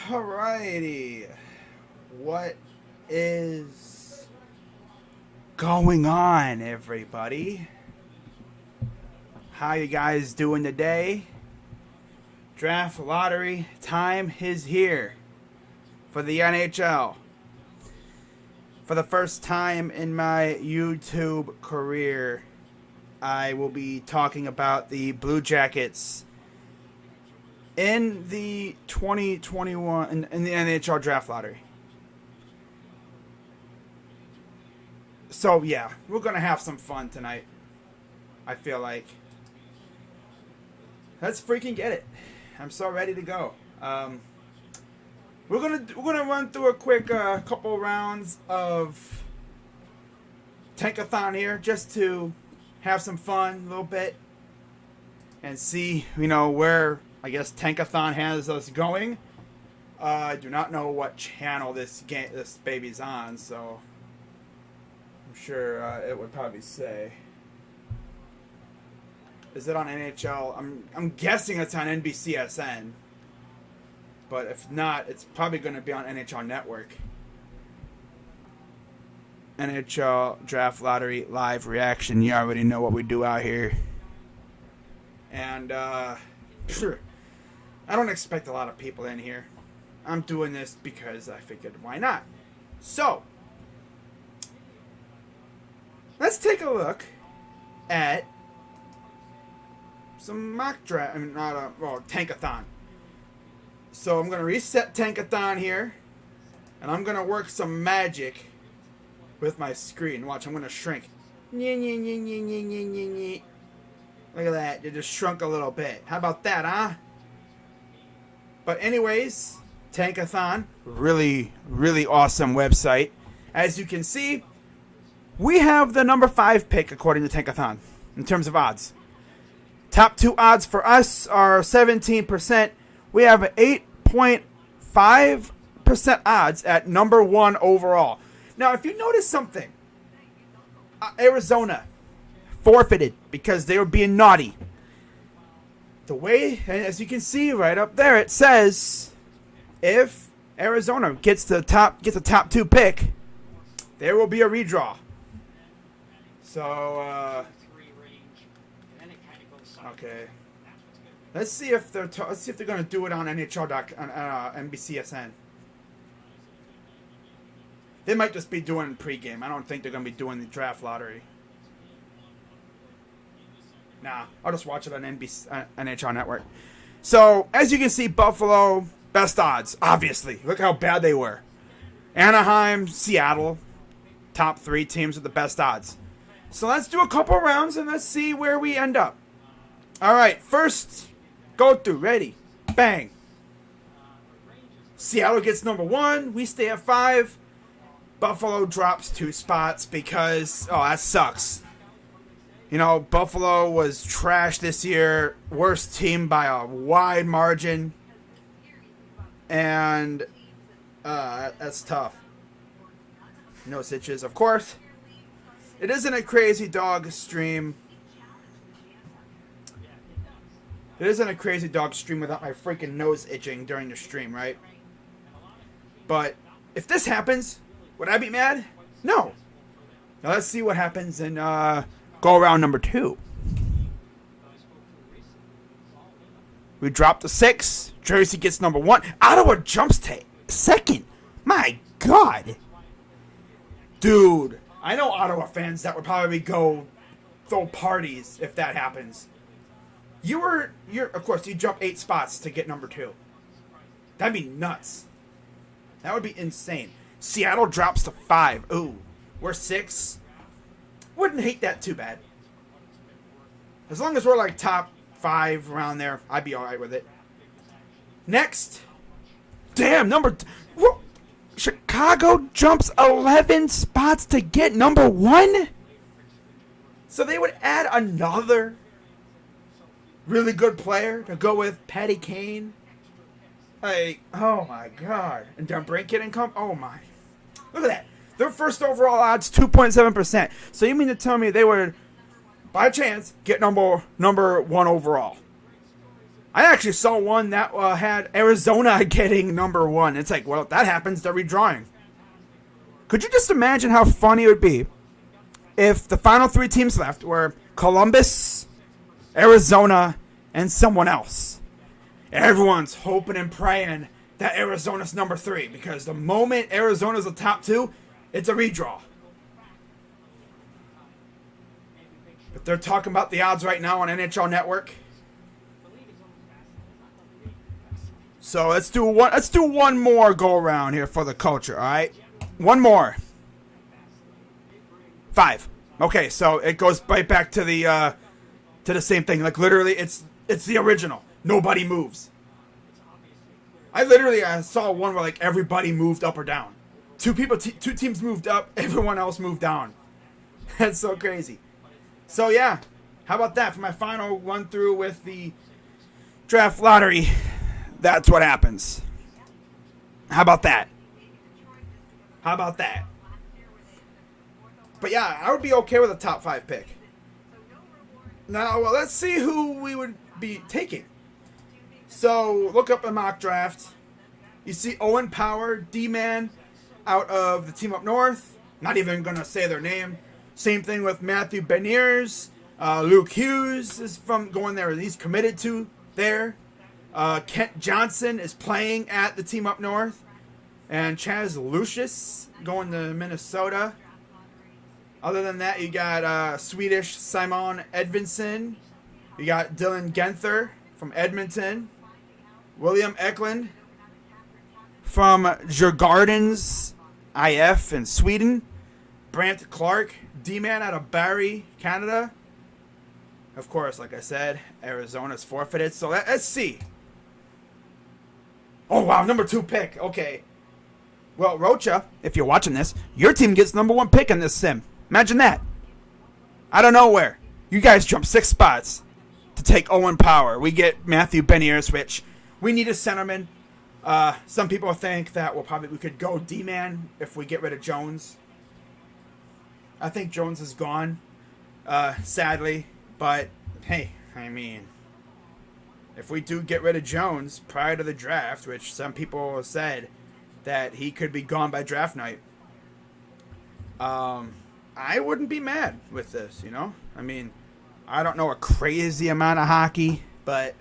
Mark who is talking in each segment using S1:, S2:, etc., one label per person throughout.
S1: Alrighty. What is going on, everybody? How you guys doing today? Draft lottery time is here for the NHL. For the first time in my YouTube career, I will be talking about the Blue Jackets in the 2021 in the NHL draft lottery. So yeah, we're gonna have some fun tonight. I feel like. Let's freaking get it. I'm so ready to go. We're gonna run through a quick couple rounds of Tankathon here, just to have some fun a little bit and see, where I guess Tankathon has us going. I do not know what channel this baby's on, so I'm sure it would probably say. Is it on NHL? I'm guessing it's on NBCSN. But if not, it's probably going to be on NHL Network. NHL Draft Lottery Live Reaction. You already know what we do out here. And, sure. I don't expect a lot of people in here. I'm doing this because I figured, why not? So, let's take a look at some mock draft. Tankathon. So I'm going to reset Tankathon here. And I'm going to work some magic with my screen. Watch, I'm going to shrink. Look at that. It just shrunk a little bit. How about that, huh? But anyways, Tankathon. Really, really awesome website. As you can see, we have the number 5 pick according to Tankathon in terms of odds. Top 2 odds for us are 17%. We have 8.5% odds at number 1 overall. Now, if you notice something, Arizona forfeited because they were being naughty. The way, as you can see right up there, it says if Arizona gets a top 2 pick, there will be a redraw. So, okay. Let's see if they're going to do it on NBCSN. They might just be doing pregame. I don't think they're going to be doing the draft lottery. Nah, I'll just watch it on NHL Network. So, as you can see, Buffalo, best odds, obviously. Look how bad they were. Anaheim, Seattle, top 3 teams with the best odds. So let's do a couple rounds and let's see where we end up. All right, first, go through. Ready? Bang. Seattle gets number 1. We stay at 5. Buffalo drops 2 spots because, that sucks. Buffalo was trash this year. Worst team by a wide margin. And that's tough. No stitches, of course. It isn't a crazy dog stream. It isn't a crazy dog stream without my freaking nose itching during the stream, right? But if this happens, would I be mad? No. Now let's see what happens in go around number 2. We drop to 6. Jersey gets number 1. Ottawa jumps to 2nd. My God. Dude, I know Ottawa fans that would probably go throw parties if that happens. Of course, you jump 8 spots to get number 2. That'd be nuts. That would be insane. Seattle drops to 5. Ooh, we're 6. Wouldn't hate that too bad. As long as we're like top 5 around there, I'd be alright with it. Next. Damn, Chicago jumps 11 spots to get number 1? So they would add another really good player to go with Patty Kane. Like, oh my God. And DeBrincat and come. Oh my. Look at that. Their first overall odds, 2.7%. So you mean to tell me they would, by chance, get number 1 overall? I actually saw one that had Arizona getting number 1. It's like, well, if that happens, they're redrawing. Could you just imagine how funny it would be if the final 3 teams left were Columbus, Arizona, and someone else? Everyone's hoping and praying that Arizona's number 3, because the moment Arizona's the top 2, it's a redraw. But they're talking about the odds right now on NHL Network. So let's do one more go around here for the culture, all right? One more. 5. Okay, so it goes right back to the same thing. Like literally, it's the original. Nobody moves. I literally saw one where like everybody moved up or down. 2 teams moved up, everyone else moved down. That's so crazy. So yeah, how about that for my final run through with the draft lottery? That's what happens. How about that? How about that? But yeah, I would be okay with a top 5 pick. Now, well, let's see who we would be taking. So, look up a mock draft. You see Owen Power, D-Man, out of the team up north. Not even going to say their name. Same thing with Matthew Beniers. Luke Hughes is from going there. He's committed to there. Kent Johnson is playing at the team up north. And Chaz Lucius going to Minnesota. Other than that, you got Swedish Simon Edvinsson. You got Dylan Genther from Edmonton. William Eklund from Djurgårdens IF in Sweden. Brant Clark, D-Man out of Barrie, Canada. Of course, like I said, Arizona's forfeited. So let's see. Oh, wow, number 2 pick. Okay. Well, Rocha, if you're watching this, your team gets number 1 pick in this sim. Imagine that. Out of nowhere. You guys jump 6 spots to take Owen Power. We get Matthew Beniers, which we need a centerman. Some people think that we could go D-Man if we get rid of Jones. I think Jones is gone, sadly. But, hey, I mean, if we do get rid of Jones prior to the draft, which some people said that he could be gone by draft night, I wouldn't be mad with this, you know? I mean, I don't know a crazy amount of hockey, but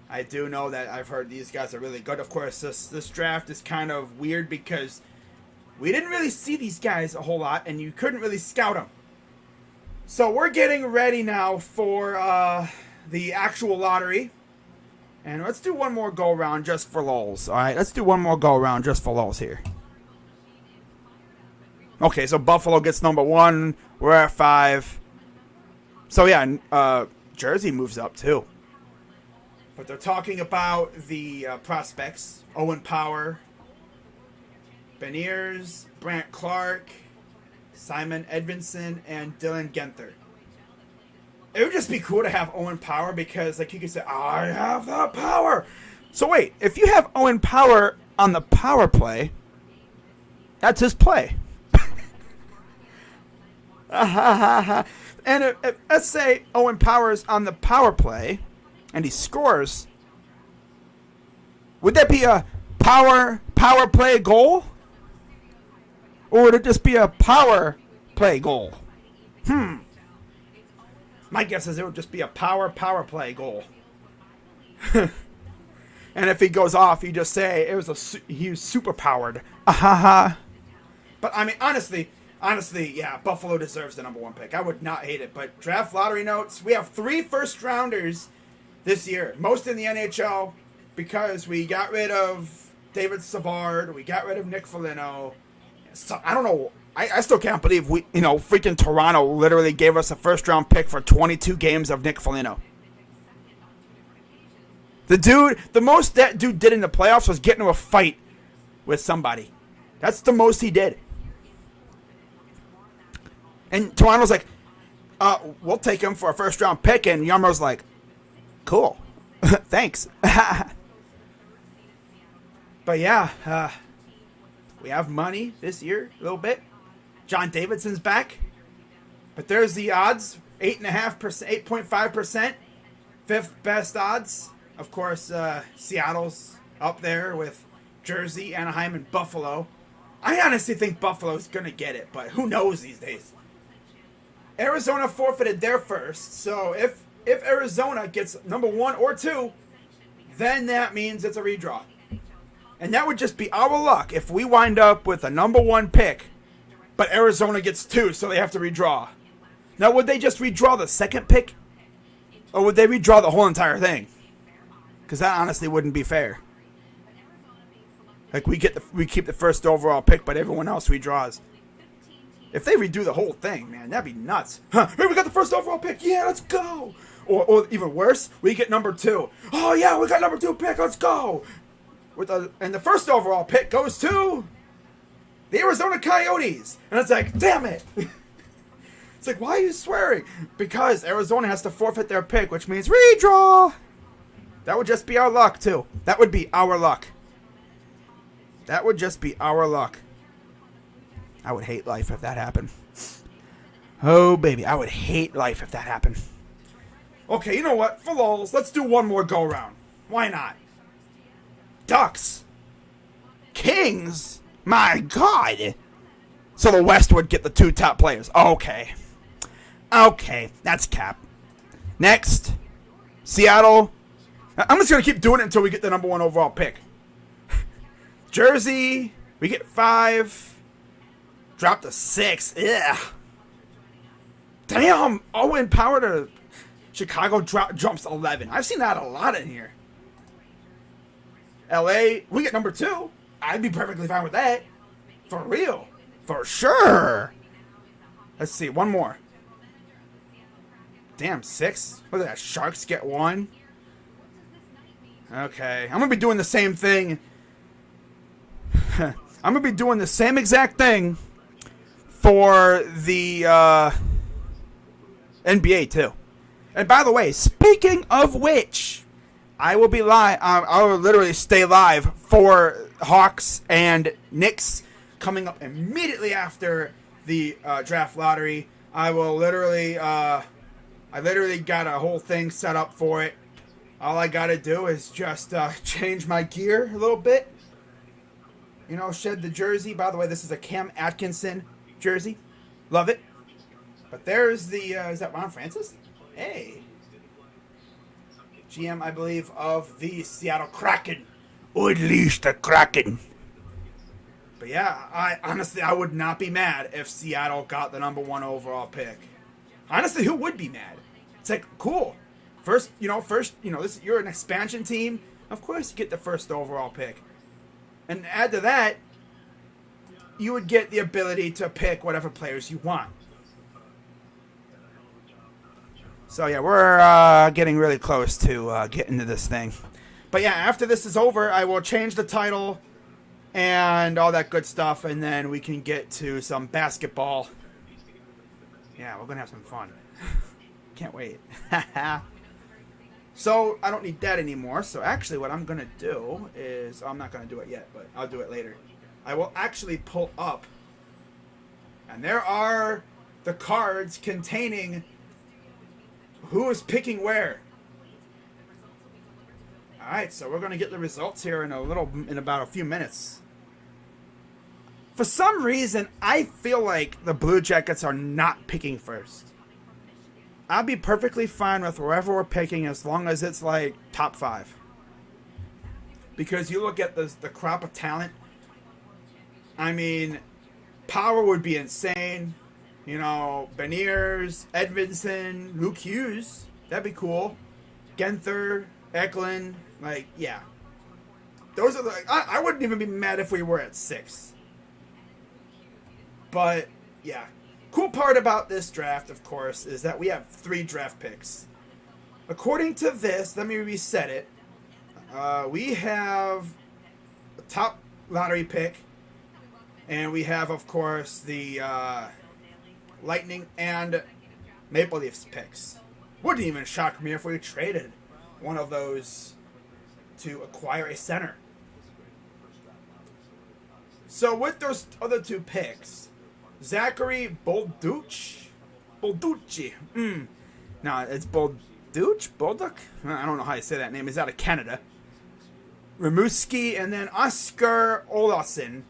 S1: I do know that I've heard these guys are really good. Of course, this draft is kind of weird because we didn't really see these guys a whole lot, and you couldn't really scout them. So we're getting ready now for the actual lottery. And let's do one more go-around just for lulz, all right? Let's do one more go-around just for lulz here. Okay, so Buffalo gets number 1. We're at 5. So, yeah, Jersey moves up, too. But they're talking about the prospects. Owen Power, Beniers, Brant Clark, Simon Edvinsson, and Dylan Genther. It would just be cool to have Owen Power because, like, you could say, I have the power. So, wait, if you have Owen Power on the power play, that's his play. And if, let's say Owen Power's on the power play and he scores, would that be a power play goal? Or would it just be a power play goal? My guess is it would just be a power play goal. And if he goes off, you just say he was super powered. But I mean, honestly, yeah, Buffalo deserves the number 1 pick. I would not hate it. But draft lottery notes, we have 3 first-rounders this year. Most in the NHL because we got rid of David Savard. We got rid of Nick Foligno. So, I don't know. I still can't believe freaking Toronto literally gave us a first-round pick for 22 games of Nick Foligno. The most that dude did in the playoffs was get into a fight with somebody. That's the most he did. And Toronto's like, we'll take him for a first-round pick. And Yarmo's like, cool. Thanks. But yeah, we have money this year a little bit. John Davidson's back. But there's the odds. 8.5%, 8.5%. 5th best odds. Of course, Seattle's up there with Jersey, Anaheim, and Buffalo. I honestly think Buffalo's going to get it, but who knows these days. Arizona forfeited their first, so if Arizona gets number 1 or 2, then that means it's a redraw. And that would just be our luck if we wind up with a number 1 pick, but Arizona gets 2, so they have to redraw. Now, would they just redraw the second pick? Or would they redraw the whole entire thing? Because that honestly wouldn't be fair. Like, we keep the first overall pick, but everyone else redraws. If they redo the whole thing, man, that'd be nuts. Huh, hey, we got the first overall pick. Yeah, let's go. Or even worse, we get number 2. Oh, yeah, we got number 2 pick. Let's go. And the first overall pick goes to the Arizona Coyotes. And it's like, damn it. It's like, why are you swearing? Because Arizona has to forfeit their pick, which means redraw. That would just be our luck, too. That would be our luck. That would just be our luck. I would hate life if that happened. Oh, baby, I would hate life if that happened. Okay, you know what? For lulz, let's do one more go-round. Why not? Ducks. Kings? My God. So the West would get the 2 top players. Okay. Okay, that's cap. Next. Seattle. I'm just going to keep doing it until we get the number 1 overall pick. Jersey. We get 5. Drop to 6. Ugh. Damn. Owen Power to Chicago jumps 11. I've seen that a lot in here. LA. We get number 2. I'd be perfectly fine with that. For real. For sure. Let's see. One more. Damn, 6. Look at that. Sharks get 1. Okay. I'm going to be doing the same thing. I'm going to be doing the same exact thing for the NBA, too. And by the way, speaking of which, I will be live. I will literally stay live for Hawks and Knicks coming up immediately after the draft lottery. I will literally, I literally got a whole thing set up for it. All I got to do is just change my gear a little bit. You know, shed the jersey. By the way, this is a Cam Atkinson jersey. Love it. But there's the, is that Ron Francis? Hey. GM, I believe, of the Seattle Kraken. Unleash the Kraken. But yeah, I would not be mad if Seattle got the number 1 overall pick. Honestly, who would be mad? It's like, cool. First, you're an expansion team. Of course you get the first overall pick. And add to that, you would get the ability to pick whatever players you want. So yeah, we're getting really close to getting to this thing. But yeah, after this is over, I will change the title and all that good stuff, and then we can get to some basketball. Yeah, we're going to have some fun. Can't wait. So, I don't need that anymore. So, actually, what I'm going to do is... I'm not going to do it yet, but I'll do it later. I will actually pull up. And there are the cards containing who is picking where. Alright, so we're going to get the results here in about a few minutes. For some reason, I feel like the Blue Jackets are not picking first. I'll be perfectly fine with wherever we're picking as long as it's like top 5. Because you look at the crop of talent. I mean, power would be insane. You know, Beniers, Edmondson, Luke Hughes. That'd be cool. Genther, Eklund. Like, yeah. Those are the... I wouldn't even be mad if we were at 6. But, yeah. Cool part about this draft, of course, is that we have 3 draft picks. According to this, let me reset it. We have a top lottery pick, and we have, of course, the Lightning and Maple Leafs picks. Wouldn't even shock me if we traded one of those to acquire a center. So with those other 2 picks, Zachary Bolducci. No, it's Dooch? Bolduc? I don't know how you say that name. He's out of Canada. Ramuski, and then Oscar Olausson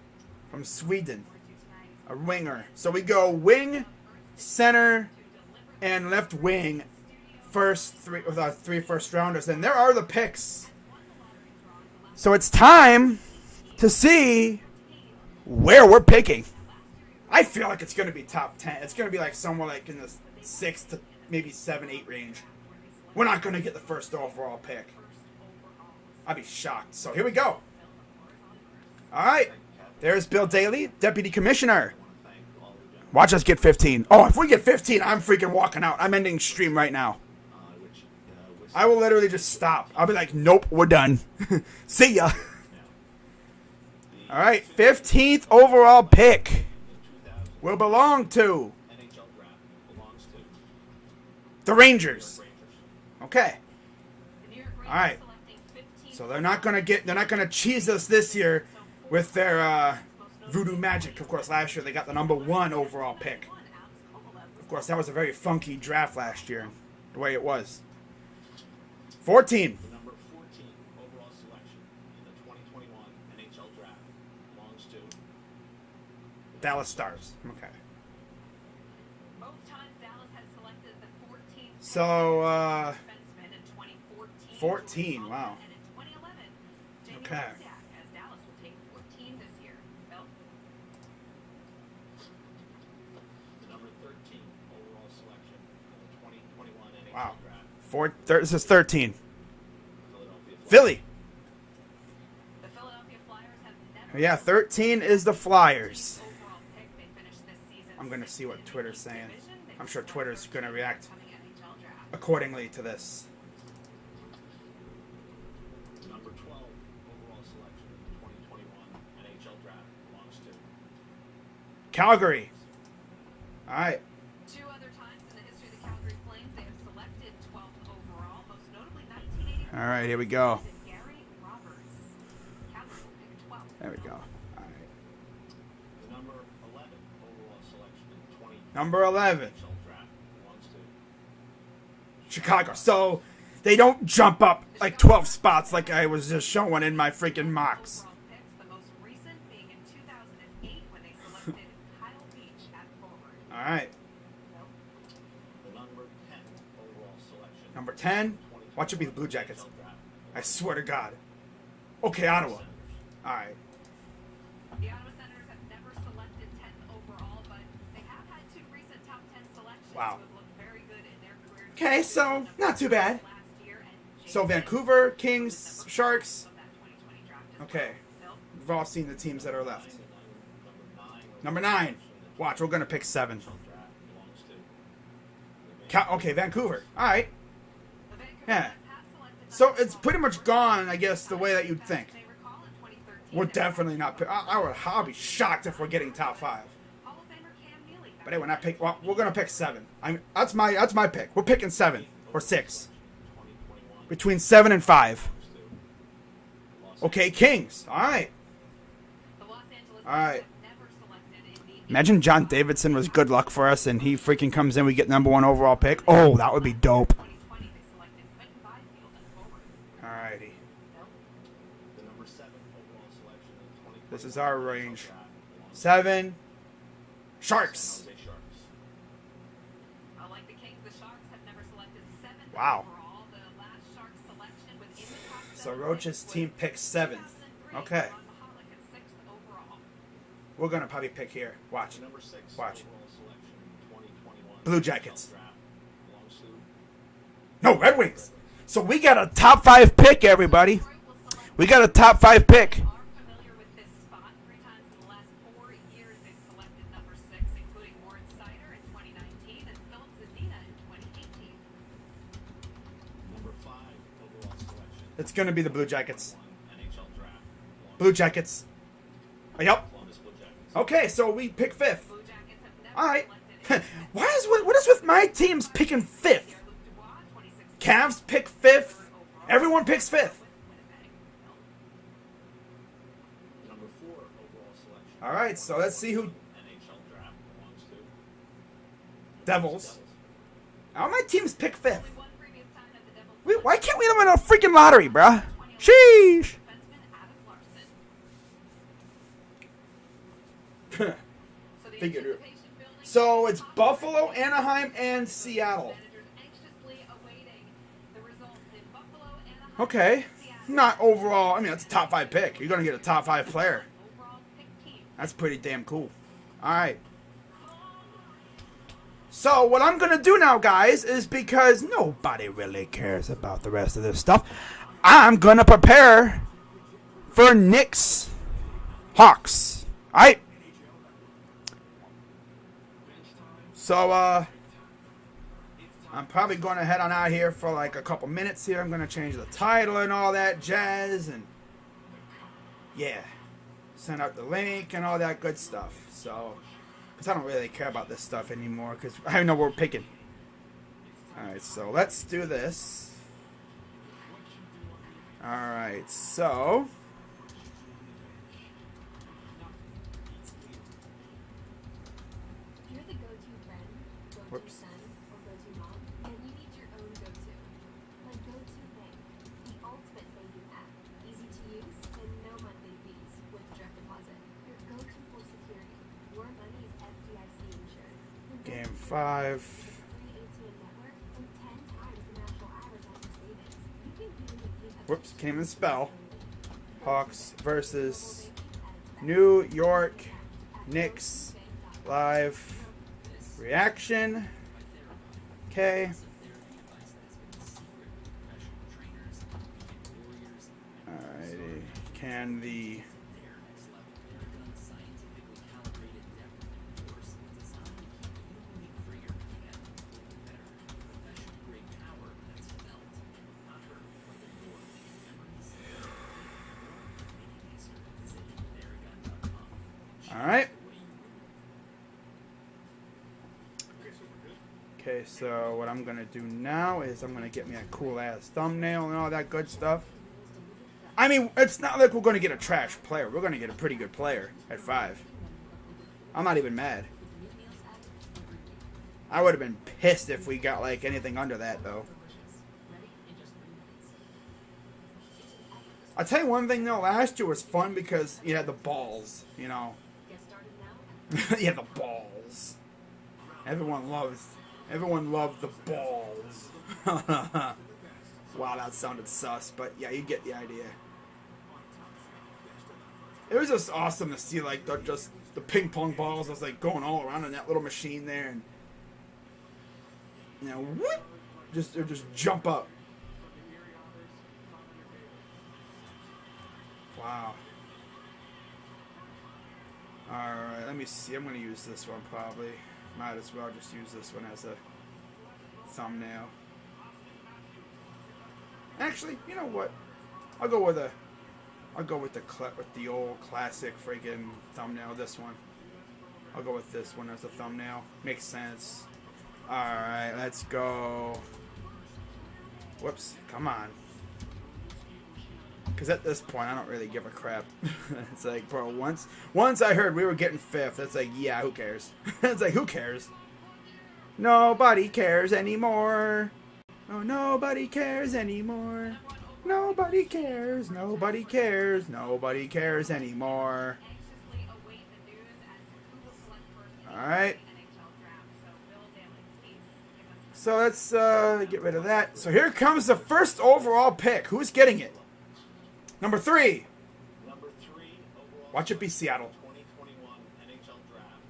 S1: from Sweden. A winger. So we go wing, center, and left wing. First three with our 3 first rounders. And there are the picks. So it's time to see where we're picking. I feel like it's going to be top 10. It's going to be like somewhere like in the 6 to maybe 7, 8 range. We're not going to get the first overall pick. I'd be shocked. So here we go. All right. There's Bill Daly, Deputy Commissioner. Watch us get 15. Oh, if we get 15, I'm freaking walking out. I'm ending stream right now. I will literally just stop. I'll be like, nope, we're done. See ya. All right, 15th overall pick will belong to the Rangers. Okay. All right. So they're not gonna cheese us this year with their voodoo magic. Of course, last year they got the number 1 overall pick. Of course, that was a very funky draft last year, the way it was. 14.
S2: The number 14 overall selection in the 2021 NHL draft belongs to
S1: Dallas Stars. Okay.
S3: Both times Dallas has selected the 14th
S1: So,
S3: defenseman in 2014.
S1: 14, wow.
S3: And in 2011, Jamie
S1: Okay.
S3: Bozak, as Dallas will take 14 this year. Bill?
S2: the number 13 overall selection in the 2021 NHL
S1: Wow.
S2: draft.
S1: This is 13.
S2: Philadelphia Flyers.
S1: Philly.
S3: The Philadelphia Flyers have never
S1: Yeah, 13 is the Flyers.
S3: overall pick. They finished this season
S1: I'm going to see what
S3: sixth in
S1: Twitter's
S3: each
S1: saying.
S3: division. They
S1: I'm sure
S3: select
S1: Twitter's going to
S3: 13th
S1: react
S3: coming NHL draft.
S1: accordingly to this.
S2: The number 12 overall selection in the 2021 NHL draft belongs to
S1: Calgary. All right.
S3: 2 other times in the history of the Calgary Flames, they have selected 12th overall, most notably 1984.
S1: All right, here we go.
S3: Gary Roberts. Calgary will pick 12th.
S1: There we go. All right.
S2: the number 11 overall selection in the 2020
S1: Number 11.
S2: NHL draft belongs to
S1: Chicago. So they don't jump up like 12 spots like I was just showing in my freaking mocks.
S3: Overall picks, the most recent being in 2008 when they selected Kyle Beach at forward.
S1: All right.
S2: the number 10 overall selection.
S1: Number 10. Watch it be the Blue Jackets. I swear to God. Okay, Ottawa. All right.
S3: The Ottawa Senators have never selected 10th overall, but they have had 2 recent top 10 selections
S1: Wow.
S3: who have looked very good in their careers.
S1: Okay, so not too bad.
S3: Last year, and
S1: So Vancouver, Kings, Sharks.
S3: of that 2020 draft as
S1: Okay.
S3: well.
S1: We've all seen the teams that are left.
S2: Number 9
S1: Number 9. Watch, we're going to pick 7.
S2: draft belongs to
S1: Okay, Vancouver. All right.
S3: The Vancouver
S1: Yeah.
S3: Canucks have selected
S1: So
S3: 9th
S1: it's pretty much gone, I guess, the way that you'd think.
S3: As you may recall, in 2013,
S1: We're
S3: they
S1: definitely not. I'll be shocked if we're getting top 5.
S3: Hall of Famer Cam Neely.
S1: But hey, when I pick, well, we're gonna pick 7. That's my pick. We're picking 7 or 6.
S2: 2021
S1: Between 7 and 5. Okay, Kings. All right.
S3: The Los Angeles
S1: All right.
S3: Kings have never selected in the
S1: Imagine John Davidson was good luck for us, and he freaking comes in. We get number 1 overall pick. Oh, that would be dope.
S3: 2020 they selected Quentin Byfield at forward.
S1: All righty.
S2: the number 7 overall selection in the 2021
S1: This is our range.
S2: draft belongs to
S1: 7. Sharks.
S2: San Jose Sharks.
S3: Like the Kings, the Sharks have never selected 7th
S1: Wow.
S3: overall. The last Sharks selection within the top
S1: So
S3: 7
S1: Roach's
S3: was
S1: team picks 7th.
S3: 2003,
S1: Okay.
S3: Ron Mahalik at 6th overall.
S1: We're gonna probably pick here. Watch.
S2: The number 6
S1: Watch.
S2: overall selection in the 2021
S1: Blue
S2: NHL
S1: Jackets.
S2: draft belongs to
S1: No, Red Wings. So we got a top 5 pick, everybody.
S3: Detroit will select
S1: We got a top 5 pick.
S3: are familiar with this spot. 3 times in the last 4 years they've selected number 6, including Warren Sider in 2019 and Philip Zadina in 2018.
S2: number 5 overall selection.
S1: It's gonna be the Blue Jackets.
S2: NHL draft belongs
S1: Blue Jackets. Oh, yep.
S2: to Columbus Blue Jackets.
S1: Okay, so we pick 5th.
S3: Blue Jackets have never
S1: All right.
S3: selected
S1: What is with my teams picking 5th?
S3: Luke Dubois, 2016.
S1: Cavs pick 5th. Everyone picks 5th.
S2: Number 4 overall selection.
S1: All right, so let's see who.
S2: NHL draft belongs to
S1: Devils. All my teams pick 5th.
S3: Only one previous time that
S1: Why can't we win a freaking lottery, bruh? Sheesh. Figured it. So it's Buffalo, Anaheim, and Seattle. Okay. Not overall. I mean, that's a top 5 pick. You're going to get a top 5 player. That's pretty damn cool. All right. So what I'm going to do now, guys, is because nobody really cares about the rest of this stuff, I'm going to prepare for Knicks Hawks. All right. So, I'm probably going to head on out here for like a couple minutes here. I'm going to change the title and all that jazz. And, yeah. Send out the link and all that good stuff. So, because I don't really care about this stuff anymore. Because I know we're picking. Alright, so let's do this. Alright, so... Whoops. Game 5. Whoops, can't even spell. Hawks versus New York Knicks live reaction. Okay. Alrighty. Can the Alright. Okay, so what I'm going to do now is I'm going to get me a cool-ass thumbnail and all that good stuff. I mean, it's not like we're going to get a trash player. We're going to get a pretty good player at 5. I'm not even mad. I would have been pissed if we got, like, anything under that, though. I'll tell you one thing, though. Last year was fun because you had the balls, you know. Yeah, the balls. Everyone loved the balls. Wow, that sounded sus, but yeah, you get the idea. It was just awesome to see like the ping pong balls was like going all around in that little machine there, and you know, whoop, just jump up. Wow. Alright, let me see. I'm going to use this one probably. Might as well just use this one as a thumbnail. Actually, you know what? I'll go with the old classic freaking thumbnail. This one. I'll go with this one as a thumbnail. Makes sense. Alright, let's go. Whoops. Come on. Because at this point, I don't really give a crap. It's like, bro, once I heard we were getting 5th, it's like, yeah, who cares? It's like, who cares? Nobody cares anymore. Oh, nobody cares anymore. Nobody cares. Nobody cares. Nobody cares anymore. Alright. So let's get rid of that. So here comes the first overall pick. Who's getting it? Number 3. Watch it be Seattle.
S2: 2021 NHL draft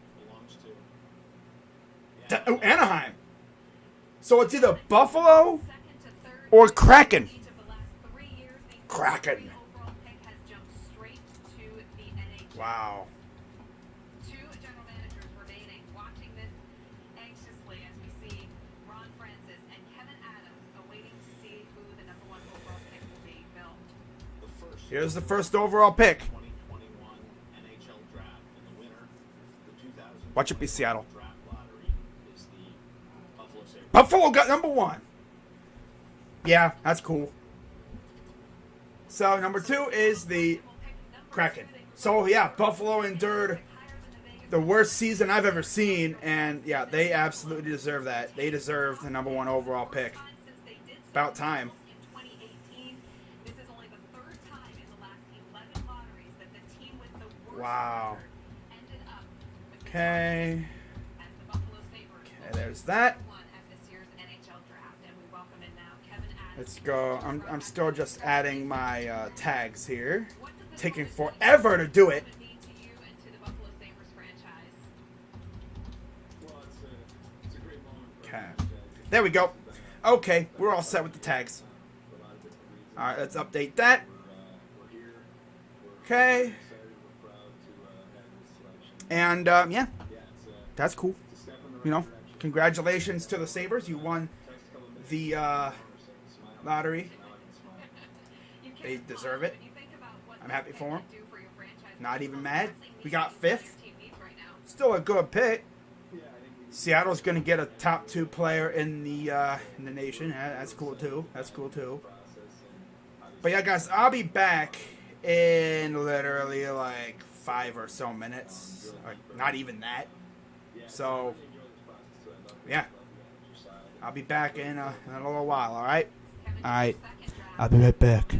S2: belongs to
S1: Anaheim. So it's either Buffalo or Kraken. Kraken. Wow.
S3: 2 general managers remaining, watching this anxiously as we see Ron Francis and Kevin Adams awaiting to see who the number 1 overall pick will be built.
S1: Here's the first overall pick.
S2: 2021 NHL draft, and the winner, the 2000
S1: Watch it be Seattle.
S2: draft lottery is the Buffalo Sabres.
S1: Buffalo got number 1. Yeah, that's cool. So number 2 is the Kraken. So yeah, Buffalo endured the worst season I've ever seen, and yeah, they absolutely deserve that. They deserve the number 1 overall pick. About time. Wow.
S3: Ended up with the
S1: Okay.
S3: as the Buffalo Sabres
S1: Okay, there's that.
S3: won at this year's NHL draft, and we welcome in now Kevin Adams.
S1: Let's go. I'm still just adding my tags here.
S3: What does this
S1: Taking
S3: moment
S1: forever to do it.
S3: mean to you and to the Buffalo Sabres franchise?
S2: Well, it's a great moment for
S1: Okay.
S2: us.
S1: There we go. Okay, we're all set with the tags.
S2: For a lot of different reasons.
S1: All right, let's update that.
S2: We're here. We're
S1: Okay.
S2: excited. We're proud to have this selection.
S1: And yeah,
S2: Yeah,
S1: that's cool.
S2: it's a step in the right
S1: You know,
S2: direction.
S1: congratulations to the Sabres. You won
S2: Text a couple minutes
S1: the
S2: smile.
S1: lottery.
S2: Now I can smile.
S3: You can't
S1: They
S3: smile,
S1: deserve it.
S3: but you think about what
S1: I'm happy
S3: this
S1: for 'em.
S3: can do for your franchise.
S1: Not even
S3: What's
S1: mad.
S3: the best thing
S1: We got
S3: your
S1: fifth.
S3: team needs right now?
S1: Still a good pick.
S2: Yeah, I think we
S1: Seattle's gonna get a top 2 player in the nation. Yeah, that's cool too. That's cool too.
S2: process and
S1: But yeah, guys, I'll be back in literally like 5 or so minutes. Like, not even that. So yeah, I'll be back in a little while. All right.
S3: Kevin,
S1: All right.
S3: second draft
S1: I'll be right back.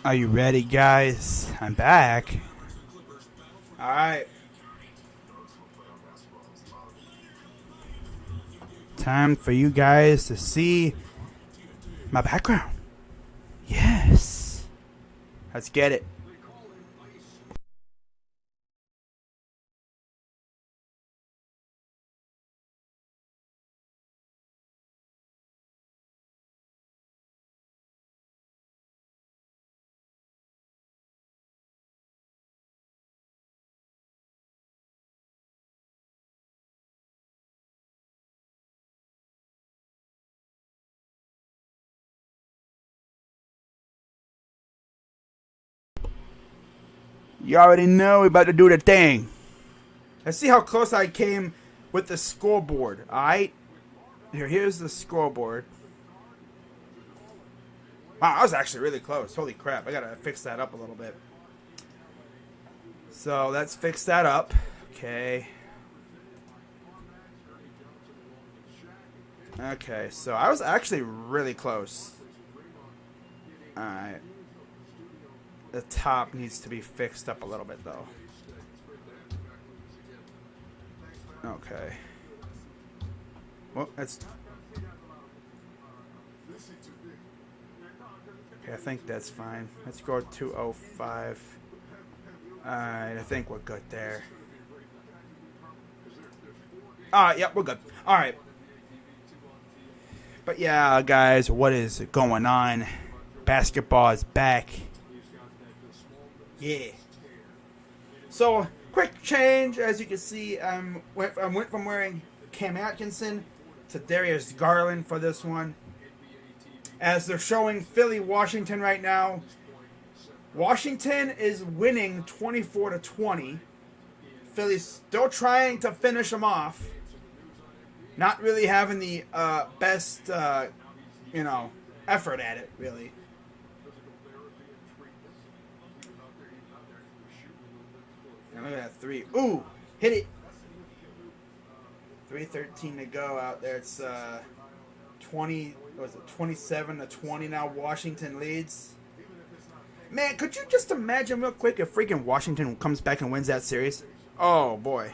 S1: Are you ready, guys? I'm back. Alright. Time for you guys to see my background. Yes. Let's get it. You already know we're about to do the thing. Let's see how close I came with the scoreboard. Alright? Here's the scoreboard. Wow, I was actually really close. Holy crap. I gotta fix that up a little bit. So let's fix that up. Okay. Okay, so I was actually really close. Alright. The top needs to be fixed up a little bit, though. Okay. Well, that's... Okay, I think that's fine. Let's go 205. Alright, I think we're good there. Alright, yep, we're good. Alright. But yeah, guys, what is going on? Basketball is back. Yeah. So, quick change. As you can see, I went from wearing Cam Atkinson to Darius Garland for this one. As they're showing Philly, Washington right now. Washington is winning 24-20. Philly's still trying to finish them off. Not really having the best, effort at it, really. And look at that three. Ooh, hit it. 3:13 to go out there. It's 27-20 now. Washington leads. Man, could you just imagine real quick if freaking Washington comes back and wins that series? Oh boy.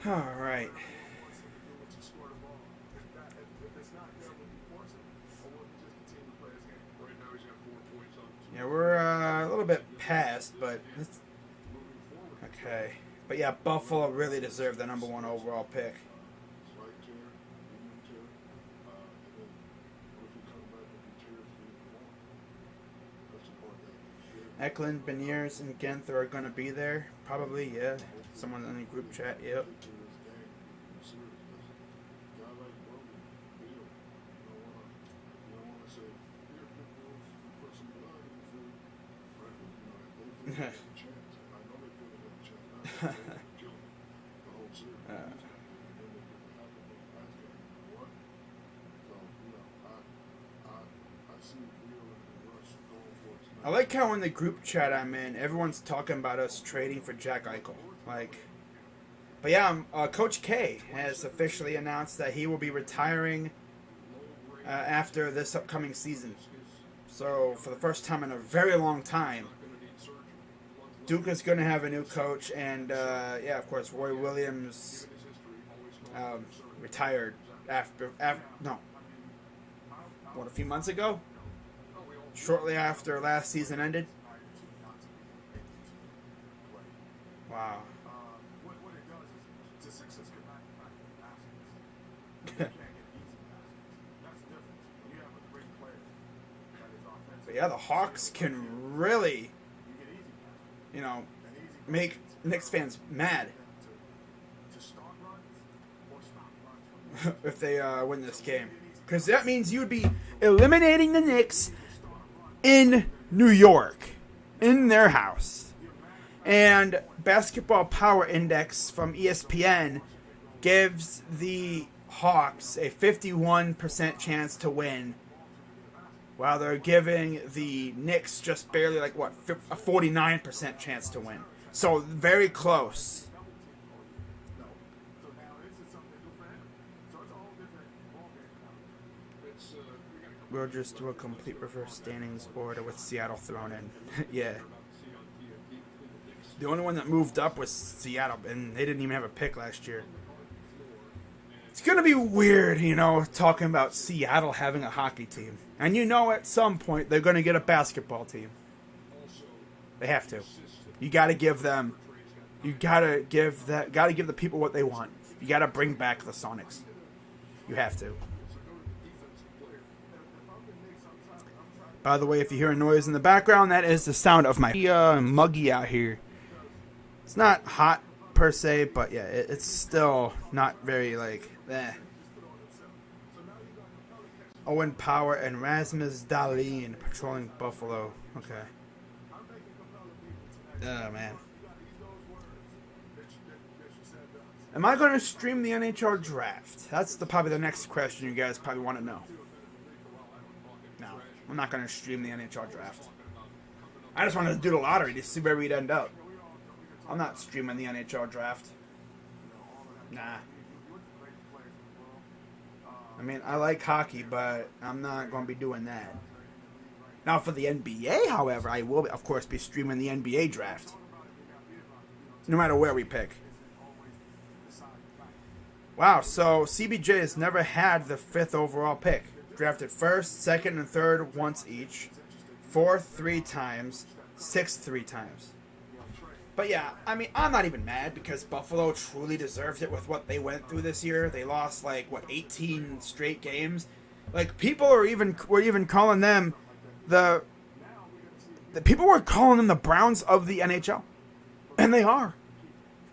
S1: All right. Yeah, we're a little bit past, but it's okay. But yeah, Buffalo really deserved the number 1 overall pick. Eklund, Beniers, and Genther are going to be there. Probably, yeah. Someone in the group chat, yep. I like how in the group chat I'm in, everyone's talking about us trading for Jack Eichel. But yeah, Coach K has officially announced that he will be retiring after this upcoming season. So for the first time in a very long time, Duke is going to have a new coach, and of course, Roy Williams retired a few months ago? Shortly after last season ended. Wow. But yeah, the Hawks can really, make Knicks fans mad if they win this game. Because that means you would be eliminating the Knicks in New York, in their house. And Basketball Power Index from ESPN gives the Hawks a 51% chance to win, while they're giving the Knicks just barely a 49% chance to win. So very close. we'll just do a complete reverse standings order with Seattle thrown in. Yeah. The only one that moved up was Seattle, and they didn't even have a pick last year. It's going to be weird, talking about Seattle having a hockey team. And at some point they're going to get a basketball team. They have to. You got to give them. You got to give the people what they want. You got to bring back the Sonics. You have to. By the way, if you hear a noise in the background, that is the sound of my muggy out here. It's not hot per se, but yeah, it's still not very Owen Power and Rasmus Dahlin patrolling Buffalo. Okay. Oh, man. Am I going to stream the NHL draft? That's probably the next question you guys probably want to know. No, I'm not going to stream the NHL draft. I just wanted to do the lottery to see where we'd end up. I'm not streaming the NHL draft. Nah. I mean, I like hockey, but I'm not going to be doing that. Now, for the NBA, however, I will, of course, be streaming the NBA draft. No matter where we pick. Wow, so CBJ has never had the 5th overall pick. Drafted 1st, 2nd, and 3rd once each. 4th 3 times. 6th 3 times. But yeah, I mean, I'm not even mad because Buffalo truly deserved it with what they went through this year. They lost 18 straight games. People were even calling them the people were calling them the Browns of the NHL, and they are.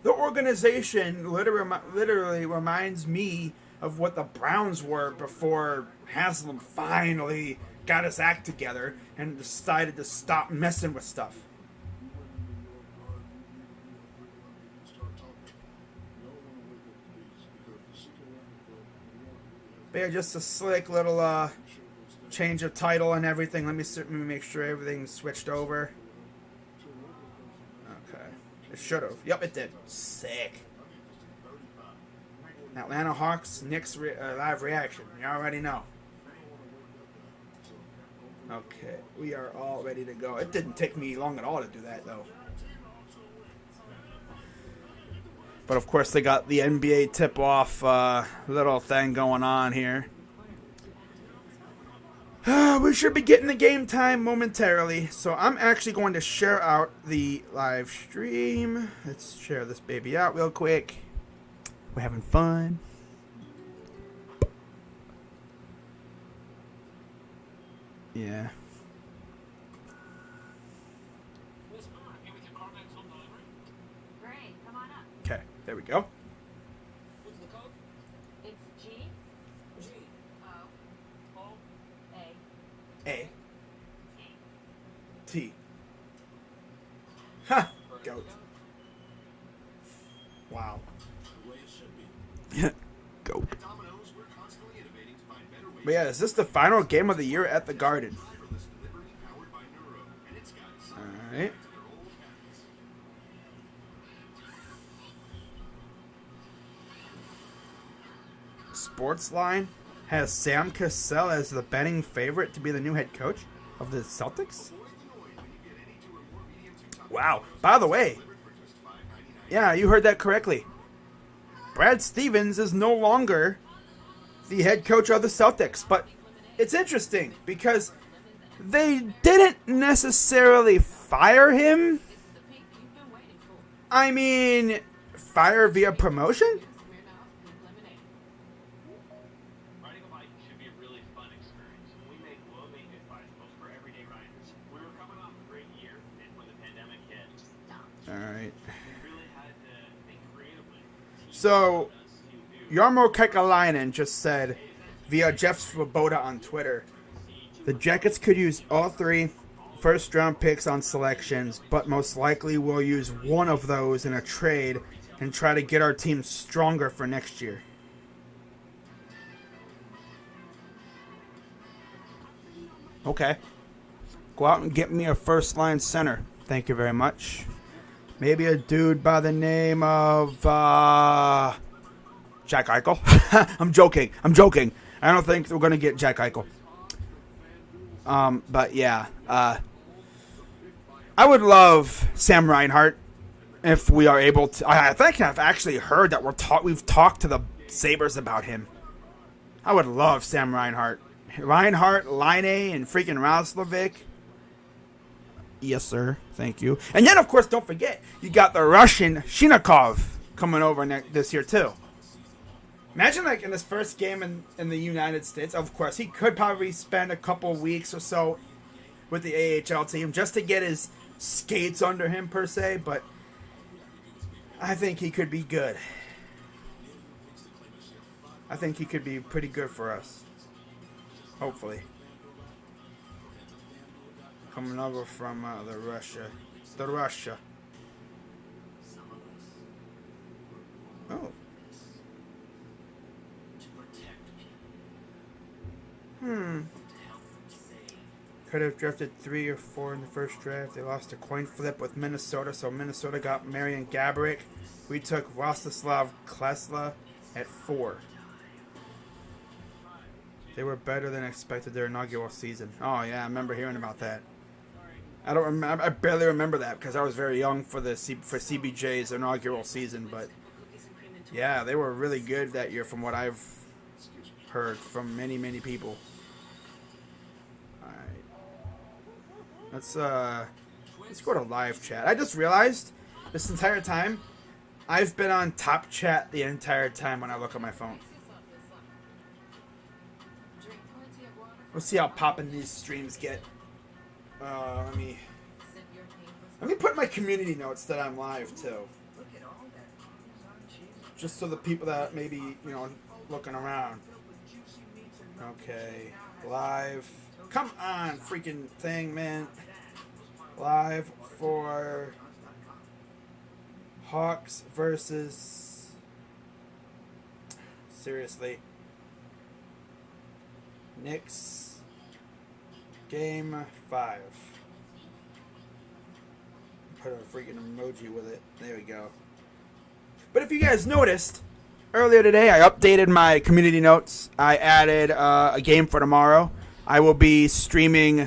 S1: The organization literally reminds me of what the Browns were before Haslam finally got his act together and decided to stop messing with stuff. But yeah, just a slick little change of title and everything. Let me make sure everything's switched over. Okay. It should have. Yep, it did. Sick. Atlanta Hawks, Knicks live reaction. You already know. Okay, we are all ready to go. It didn't take me long at all to do that, though. But, of course, they got the NBA tip-off little thing going on here. We should be getting the game time momentarily. So I'm actually going to share out the live stream. Let's share this baby out real quick. We're having fun. Yeah.
S3: Great, come on up.
S1: Okay, there we go.
S2: What's the code?
S3: It's G
S2: G.
S3: O
S2: O.
S3: A
S1: A.
S3: T.
S1: T. Ha! Goat. Wow.
S2: The way it should be.
S1: Goat.
S2: At Domino's, we're constantly innovating to find better ways.
S1: But yeah, is this the final game of the year at the Garden?
S2: Driverless delivery powered by Neuro, and it's got some
S1: Alright.
S2: back to their old habits.
S1: Sportsline has Sam Cassell as the betting favorite to be the new head coach of the Celtics. Wow. By the way, yeah, you heard that correctly. Brad Stevens is no longer the head coach of the Celtics, but it's interesting because they didn't necessarily fire him. I mean, fire via promotion?
S2: Riding a bike should be a really fun experience. We make low-maintenance bicycles for everyday riders. We were coming off a great year, and when the pandemic hit,
S1: Alright.
S2: we really had to think creatively.
S1: So, Jarmo Kekalainen just said via Jeff Svoboda on Twitter, the Jackets could use all 3 first-round picks on selections, but most likely we'll use one of those in a trade and try to get our team stronger for next year. Okay. Go out and get me a first-line center. Thank you very much. Maybe a dude by the name of Jack Eichel. I'm joking. I don't think we're going to get Jack Eichel. But yeah, I would love Sam Reinhart if we are able to. I think I've actually heard that we've talked to the Sabres about him. I would love Sam Reinhart. Reinhart, Line, and freaking Roslovic. Yes, sir. Thank you. And then, of course, don't forget, you got the Russian Shinikov coming over this year, too. Imagine, like, in his first game in the United States, of course, he could probably spend a couple weeks or so with the AHL team just to get his skates under him, per se, but I think he could be good. I think he could be pretty good for us. Hopefully. Coming over from the Russia. Oh. Could have drafted 3 or 4 in the first draft. They lost a coin flip with Minnesota, so Minnesota got Marian Gaborik. We took Rostislav Klesla at 4. They were better than expected their inaugural season. Oh yeah, I remember hearing about that. I don't remember. I barely remember that because I was very young for CBJ's inaugural season. But yeah, they were really good that year, from what I've heard from many people. All right, let's go to live chat. I just realized this entire time I've been on top chat the entire time when I look at my phone. Let's see how poppin' these streams get. Let me put my community notes that I'm live too. Just so the people that maybe, looking around. Okay, live. Come on, freaking thing, man. Live for Hawks versus. Seriously. Knicks, Game 5. Put a freaking emoji with it. There we go. But if you guys noticed, earlier today I updated my community notes. I added a game for tomorrow. I will be streaming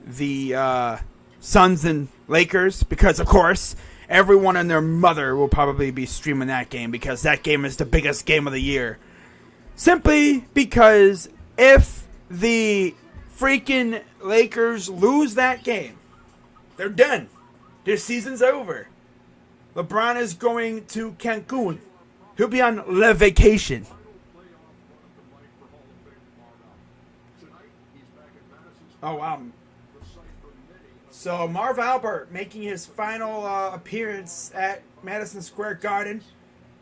S1: the Suns and Lakers because, of course, everyone and their mother will probably be streaming that game because that game is the biggest game of the year. Simply because if the freaking Lakers lose that game, they're done. Their season's over. LeBron is going to Cancun. He'll be on Le Vacation. Oh, wow. So Marv Albert making his final appearance at Madison Square Garden,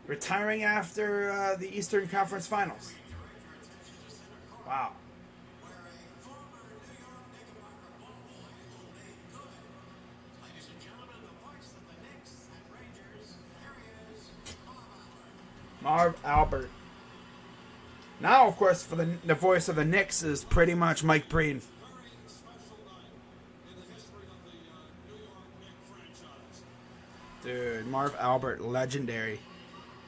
S1: retiring after the Eastern Conference Finals. Wow. Marv Albert. Now, of course, for the voice of the Knicks is pretty much Mike Breen. Dude, Marv Albert, legendary.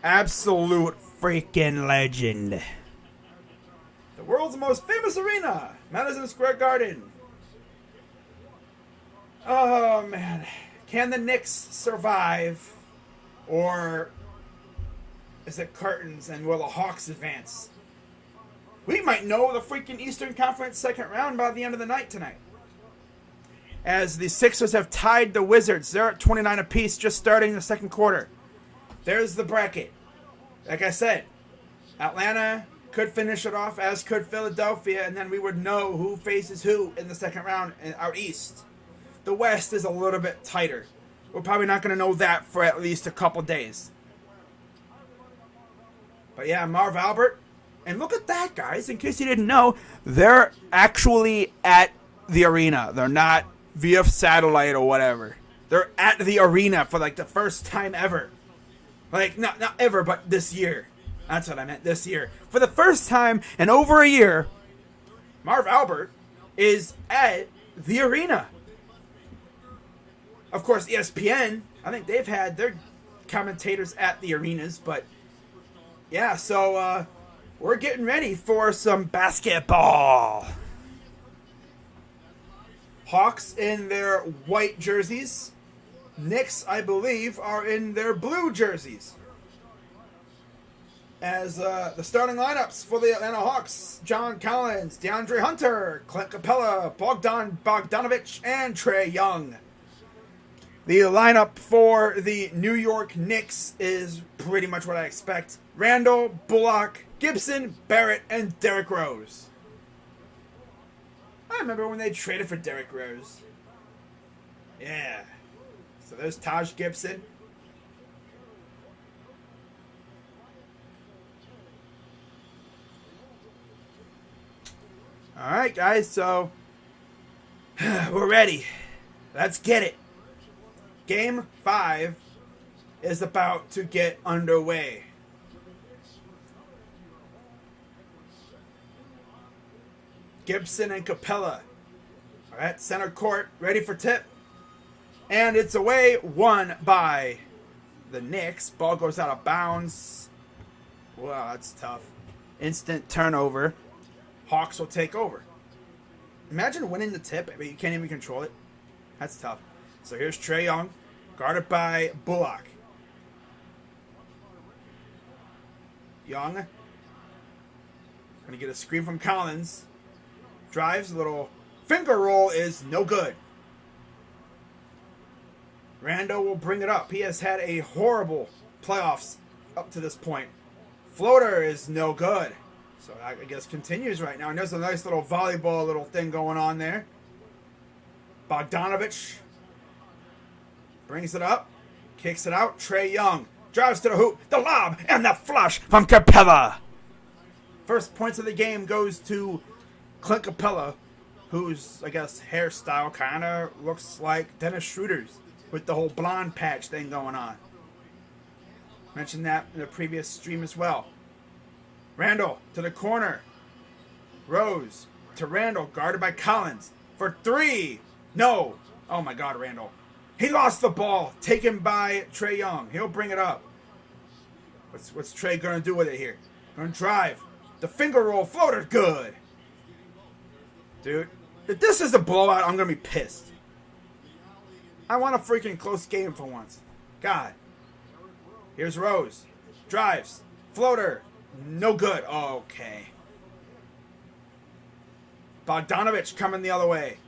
S1: Absolute freaking legend. The world's most famous arena, Madison Square Garden. Oh, man. Can the Knicks survive? Or is it curtains and will the Hawks advance? We might know the freaking Eastern Conference second round by the end of the night tonight. As the Sixers have tied the Wizards. They're at 29 apiece just starting the second quarter. There's the bracket. Like I said, Atlanta could finish it off, as could Philadelphia, and then we would know who faces who in the second round out east. The West is a little bit tighter. We're probably not going to know that for at least a couple days. But yeah, Marv Albert. And look at that, guys. In case you didn't know, they're actually at the arena. They're not via satellite or whatever. They're at the arena for like the first time ever. Like, not ever, but this year. That's what I meant, this year. For the first time in over a year, Marv Albert is at the arena. Of course, ESPN, I think they've had their commentators at the arenas, but yeah, so we're getting ready for some basketball. Hawks in their white jerseys. Knicks, I believe, are in their blue jerseys. As the starting lineups for the Atlanta Hawks: John Collins, DeAndre Hunter, Clint Capella, Bogdan Bogdanovic, and Trey Young. The lineup for the New York Knicks is pretty much what I expect. Randall, Bullock, Gibson, Barrett, and Derrick Rose. I remember when they traded for Derrick Rose. Yeah. So there's Taj Gibson. Alright, guys, so we're ready. Let's get it. Game 5 is about to get underway. Gibson and Capella are at center court, ready for tip. And it's away, won by the Knicks. Ball goes out of bounds. Wow, that's tough. Instant turnover. Hawks will take over. Imagine winning the tip, but you can't even control it. That's tough. So here's Trey Young, guarded by Bullock. Young. Going to get a screen from Collins. Drives, a little finger roll is no good. Randall will bring it up. He has had a horrible playoffs up to this point. Floater is no good. So I guess continues right now. And there's a nice little volleyball little thing going on there. Bogdanovic brings it up. Kicks it out. Trey Young drives to the hoop. The lob and the flush from Capella. First points of the game goes to Clint Capella, whose, I guess, hairstyle kind of looks like Dennis Schroeder's with the whole blonde patch thing going on. Mentioned that in the previous stream as well. Randall to the corner. Rose to Randall, guarded by Collins for 3. No. Oh my God, Randall. He lost the ball, taken by Trey Young. He'll bring it up. What's Trey going to do with it here? Going to drive. The finger roll floater, good. Dude, if this is a blowout, I'm going to be pissed. I want a freaking close game for once. God. Here's Rose. Drives. Floater. No good. Okay. Bogdanovic coming the other way.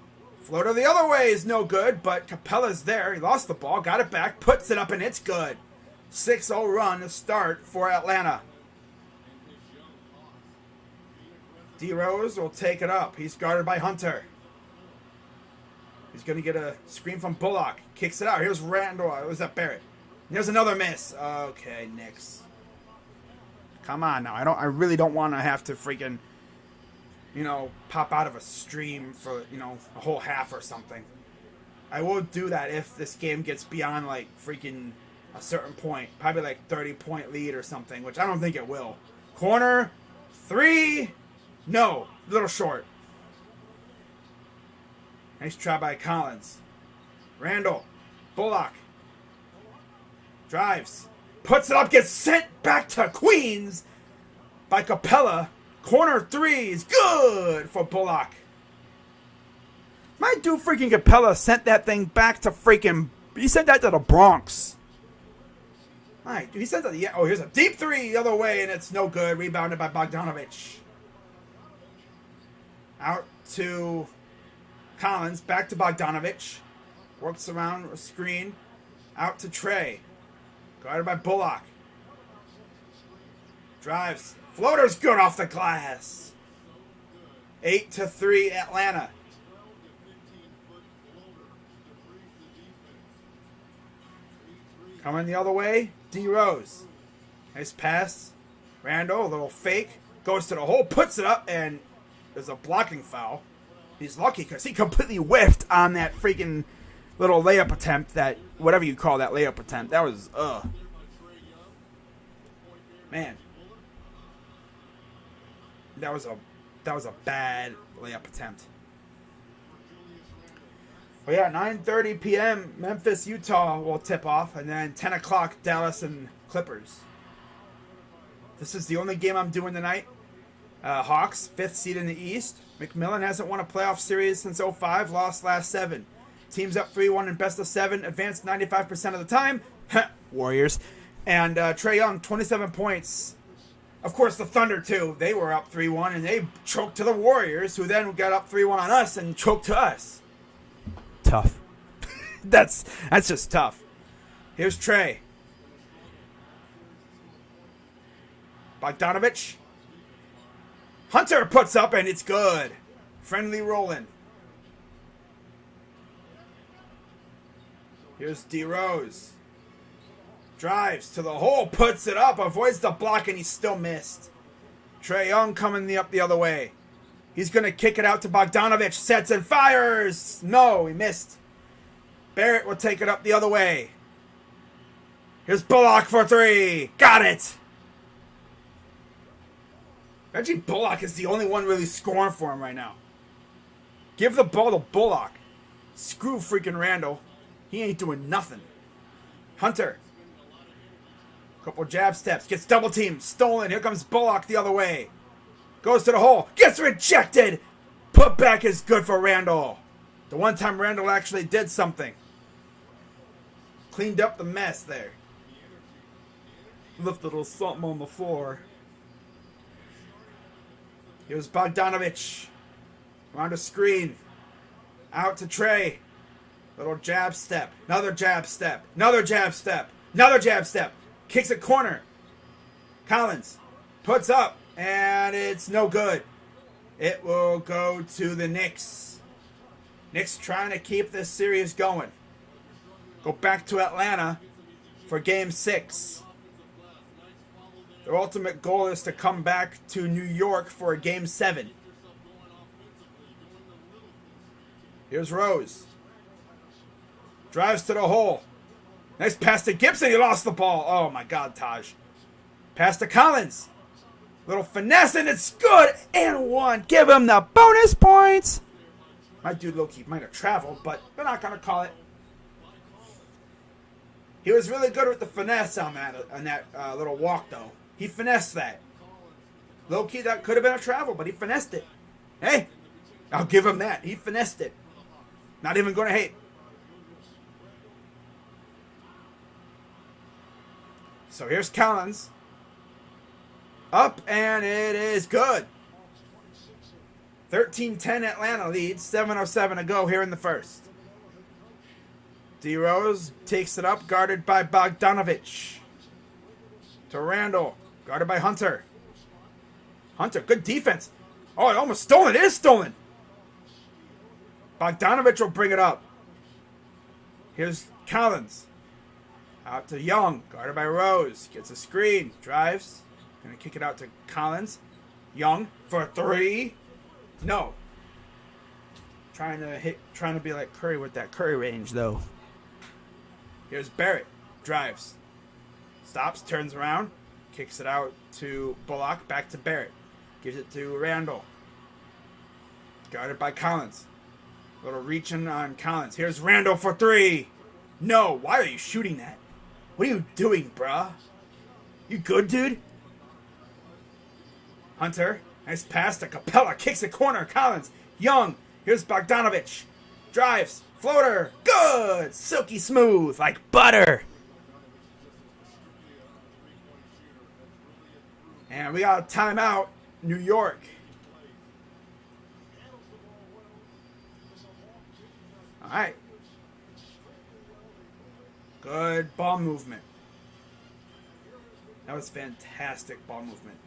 S1: Floater the other way is no good, but Capella's there. He lost the ball, got it back, puts it up, and it's good. 6-0 run to start for Atlanta. D. Rose will take it up. He's guarded by Hunter. He's going to get a screen from Bullock. Kicks it out. Here's Randall. Was that Barrett? Here's another miss. Okay, Knicks. Come on now. I really don't want to have to freaking, pop out of a stream for, a whole half or something. I will do that if this game gets beyond, like, freaking a certain point. Probably, like, 30-point lead or something, which I don't think it will. Corner. 3. No. A little short. Nice try by Collins. Randall. Bullock. Drives. Puts it up. Gets sent back to Queens by Capella. Corner 3 is good for Bullock. My dude freaking Capella sent that thing back to freaking... He sent that to the Bronx. My dude, he sent that... Oh, here's a deep 3 the other way, and it's no good. Rebounded by Bogdanovic. Out to Collins. Back to Bogdanovic. Works around a screen. Out to Trey. Guarded by Bullock. Drives. Floater's good off the glass. 8-3 Atlanta. Coming the other way. D. Rose. Nice pass. Randall, a little fake. Goes to the hole, puts it up, and there's a blocking foul. He's lucky because he completely whiffed on that freaking little layup attempt, that, whatever you call that layup attempt. That was, man. That was a bad layup attempt. Well, yeah, 9:30 p.m. Memphis, Utah will tip off, and then 10 o'clock Dallas and Clippers. This is the only game I'm doing tonight. Hawks, 5th seed in the East, McMillan hasn't won a playoff series since '05, lost last 7. Teams up 3-1 in best of 7, advanced 95% of the time. Warriors. And Trey Young, 27 points. Of course, the Thunder, too. They were up 3-1, and they choked to the Warriors, who then got up 3-1 on us and choked to us. Tough. That's just tough. Here's Trey. Bogdanovich. Hunter puts up, and it's good. Friendly rolling. Here's D. Rose. Drives to the hole, puts it up, avoids the block, and he still missed. Trey Young coming up the other way. He's going to kick it out to Bogdanovich. Sets and fires. No, he missed. Barrett will take it up the other way. Here's Bullock for 3. Got it. Reggie Bullock is the only one really scoring for him right now. Give the ball to Bullock. Screw freaking Randall. He ain't doing nothing. Hunter. Couple jab steps. Gets double teamed. Stolen. Here comes Bullock the other way. Goes to the hole. Gets rejected. Put back is good for Randall. The one time Randall actually did something. Cleaned up the mess there. Left a little something on the floor. Here's Bogdanovich. Around a screen. Out to Trey. Little jab step. Another jab step. Another jab step. Another jab step. Kicks a corner. Collins puts up. And it's no good. It will go to the Knicks. Knicks trying to keep this series going. Go back to Atlanta for Game 6. Their ultimate goal is to come back to New York for a Game 7. Here's Rose. Drives to the hole. Nice pass to Gibson. He lost the ball. Oh, my God, Taj. Pass to Collins. Little finesse, and it's good. And 1. Give him the bonus points. My dude low-key might have traveled, but we're not going to call it. He was really good with the finesse on that little walk, though. He finessed that. Low-key, that could have been a travel, but he finessed it. Hey, I'll give him that. He finessed it. Not even going to hate. So here's Collins. Up, and it is good. 13-10 Atlanta leads. 7:07 to go here in the first. D. Rose takes it up, guarded by Bogdanovich. To Randall, guarded by Hunter. Hunter, good defense. Oh, it almost stolen. It is stolen. Bogdanovich will bring it up. Here's Collins. Out to Young, guarded by Rose. Gets a screen, drives. Gonna kick it out to Collins. Young for 3. No. Trying to be like Curry with that Curry range, though. Here's Barrett. Drives. Stops, turns around. Kicks it out to Bullock. Back to Barrett. Gives it to Randall. Guarded by Collins. Little reaching on Collins. Here's Randall for 3. No. Why are you shooting that? What are you doing, bruh? You good, dude? Hunter. Nice pass to Capella. Kicks a corner. Collins. Young. Here's Bogdanovich. Drives. Floater. Good. Silky smooth. Like butter. And we got a timeout. New York. All right. Good ball movement. That was fantastic ball movement.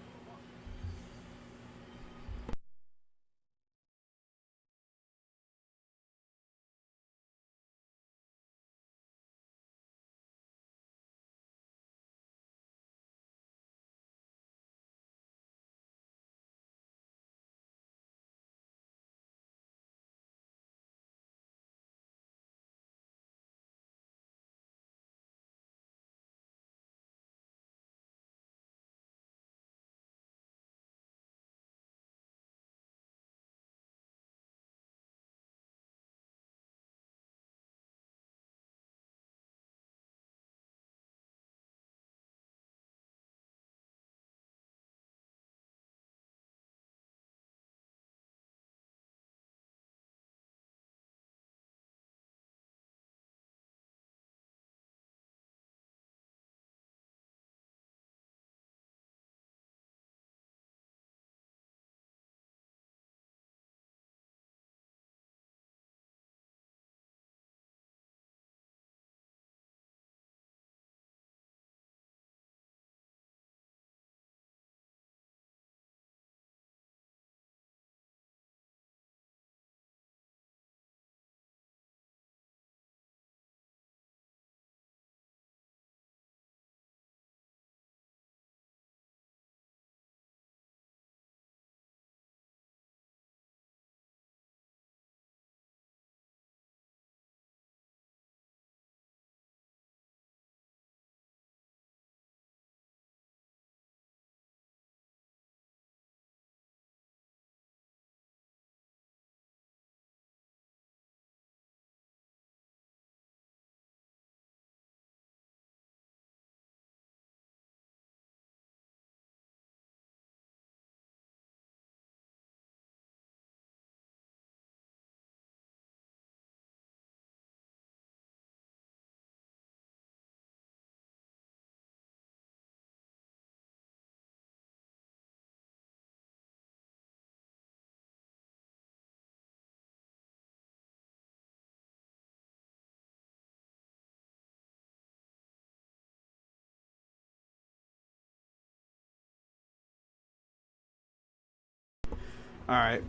S1: All right.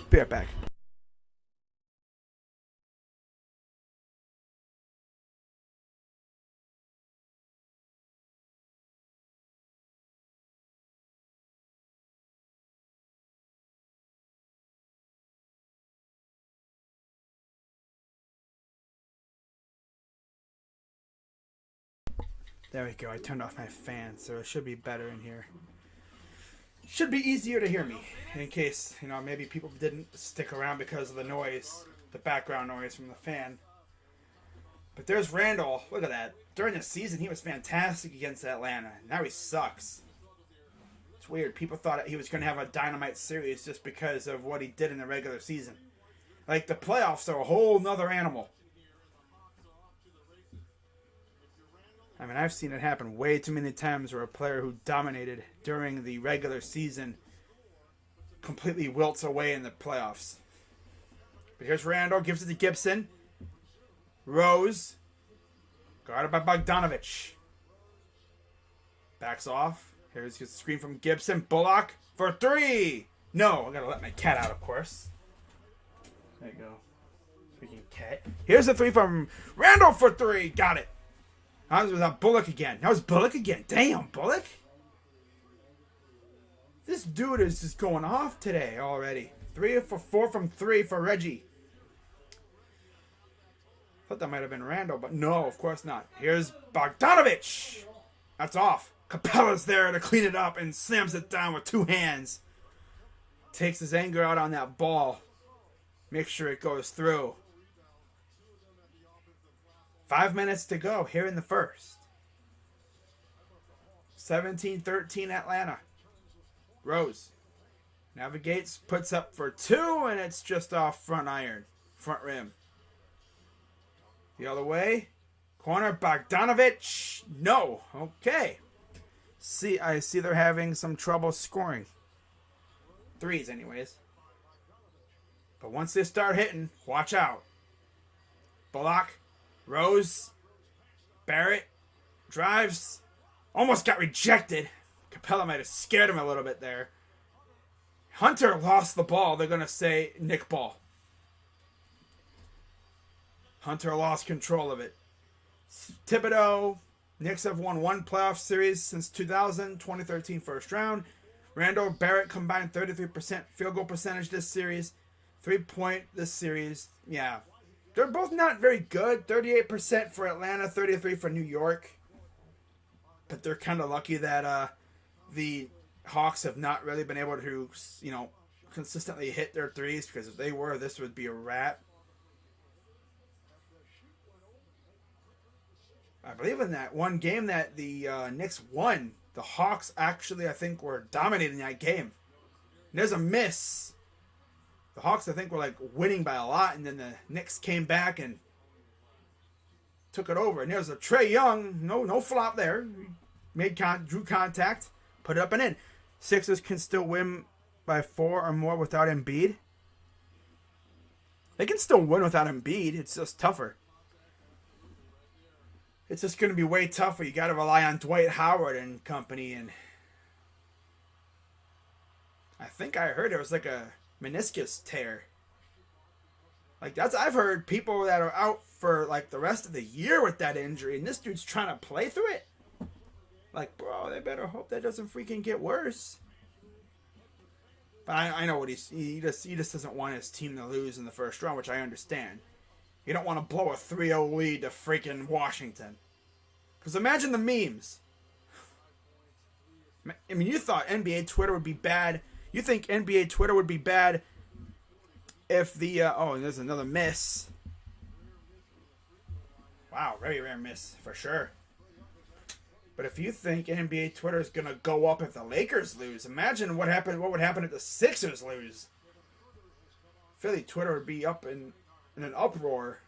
S1: Be right back. There we go. I turned off my fan, so it should be better in here. Should be easier to hear me, in case, maybe people didn't stick around because of the noise, the background noise from the fan. But there's Randall. Look at that. During the season, he was fantastic against Atlanta. Now he sucks. It's weird. People thought he was going to have a dynamite series just because of what he did in the regular season. Like, the playoffs are a whole nother animal. I mean, I've seen it happen way too many times where a player who dominated during the regular season completely wilts away in the playoffs. But here's Randall, gives it to Gibson. Rose, guarded by Bogdanovich. Backs off. Here's the screen from Gibson. Bullock for three. No, I gotta let my cat out, of course. There you go. Freaking cat. Here's the three from Randall for three. Got it. That was without Bullock again. That was Bullock again. Damn, Bullock. This dude is just going off today already. 3 for 4 from 3 for Reggie. Thought that might have been Randall, but no, of course not. Here's Bogdanovich. That's off. Capella's there to clean it up and slams it down with 2 hands. Takes his anger out on that ball. Make sure it goes through. 5 minutes to go here in the first. 17-13 Atlanta. Rose navigates, puts up for 2, and it's just off front iron. Front rim. The other way. Corner, Bogdanovich. No. Okay. I see they're having some trouble scoring. Threes anyways. But once they start hitting, watch out. Bullock. Rose, Barrett, drives, almost got rejected. Capella might have scared him a little bit there. Hunter lost the ball. They're going to say Nick ball. Hunter lost control of it. Thibodeau, Knicks have won 1 playoff series since 2000, 2013 first round. Randall, Barrett combined 33% field goal percentage this series. 3-point this series. Yeah. They're both not very good. 38% for Atlanta, 33% for New York. But they're kind of lucky that the Hawks have not really been able to, consistently hit their threes, because if they were, this would be a wrap. I believe in that one game that the Knicks won, the Hawks actually, I think, were dominating that game. And there's a miss. The Hawks, I think, were winning by a lot, and then the Knicks came back and took it over. And there's a Trey Young, no flop there. Drew contact, put it up and in. Sixers can still win by 4 or more without Embiid. They can still win without Embiid. It's just tougher. It's just going to be way tougher. You got to rely on Dwight Howard and company, and I think I heard it was like a meniscus tear. I've heard people that are out for the rest of the year with that injury, and this dude's trying to play through it. Bro, they better hope that doesn't freaking get worse. But I know what he just doesn't want his team to lose in the first round, which I understand. You don't want to blow a 3-0 lead to freaking Washington. Because imagine the memes. I mean, you thought NBA Twitter would be bad. You think NBA Twitter would be bad if the... there's another miss. Wow, very rare miss, for sure. But if you think NBA Twitter is going to go up if the Lakers lose, imagine what would happen if the Sixers lose. Philly Twitter would be up in an uproar.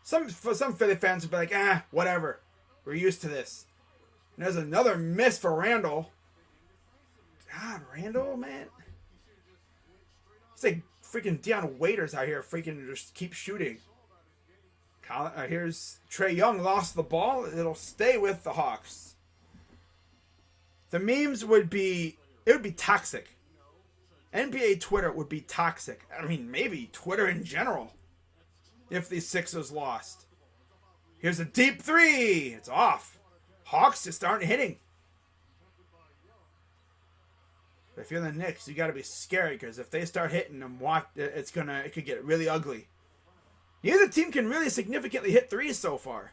S1: Some Philly fans would be like, whatever. We're used to this. And there's another miss for Randall. God, Randall, man. It's like freaking Deion Waiters out here freaking just keep shooting. Here's Trey Young, lost the ball. It'll stay with the Hawks. the memes would be toxic. NBA Twitter would be toxic. I mean, maybe Twitter in general. If the Sixers lost. Here's a deep three. It's off. Hawks just aren't hitting. If you're the Knicks, you got to be scary because if they start hitting them, it could get really ugly. Neither team can really significantly hit threes so far.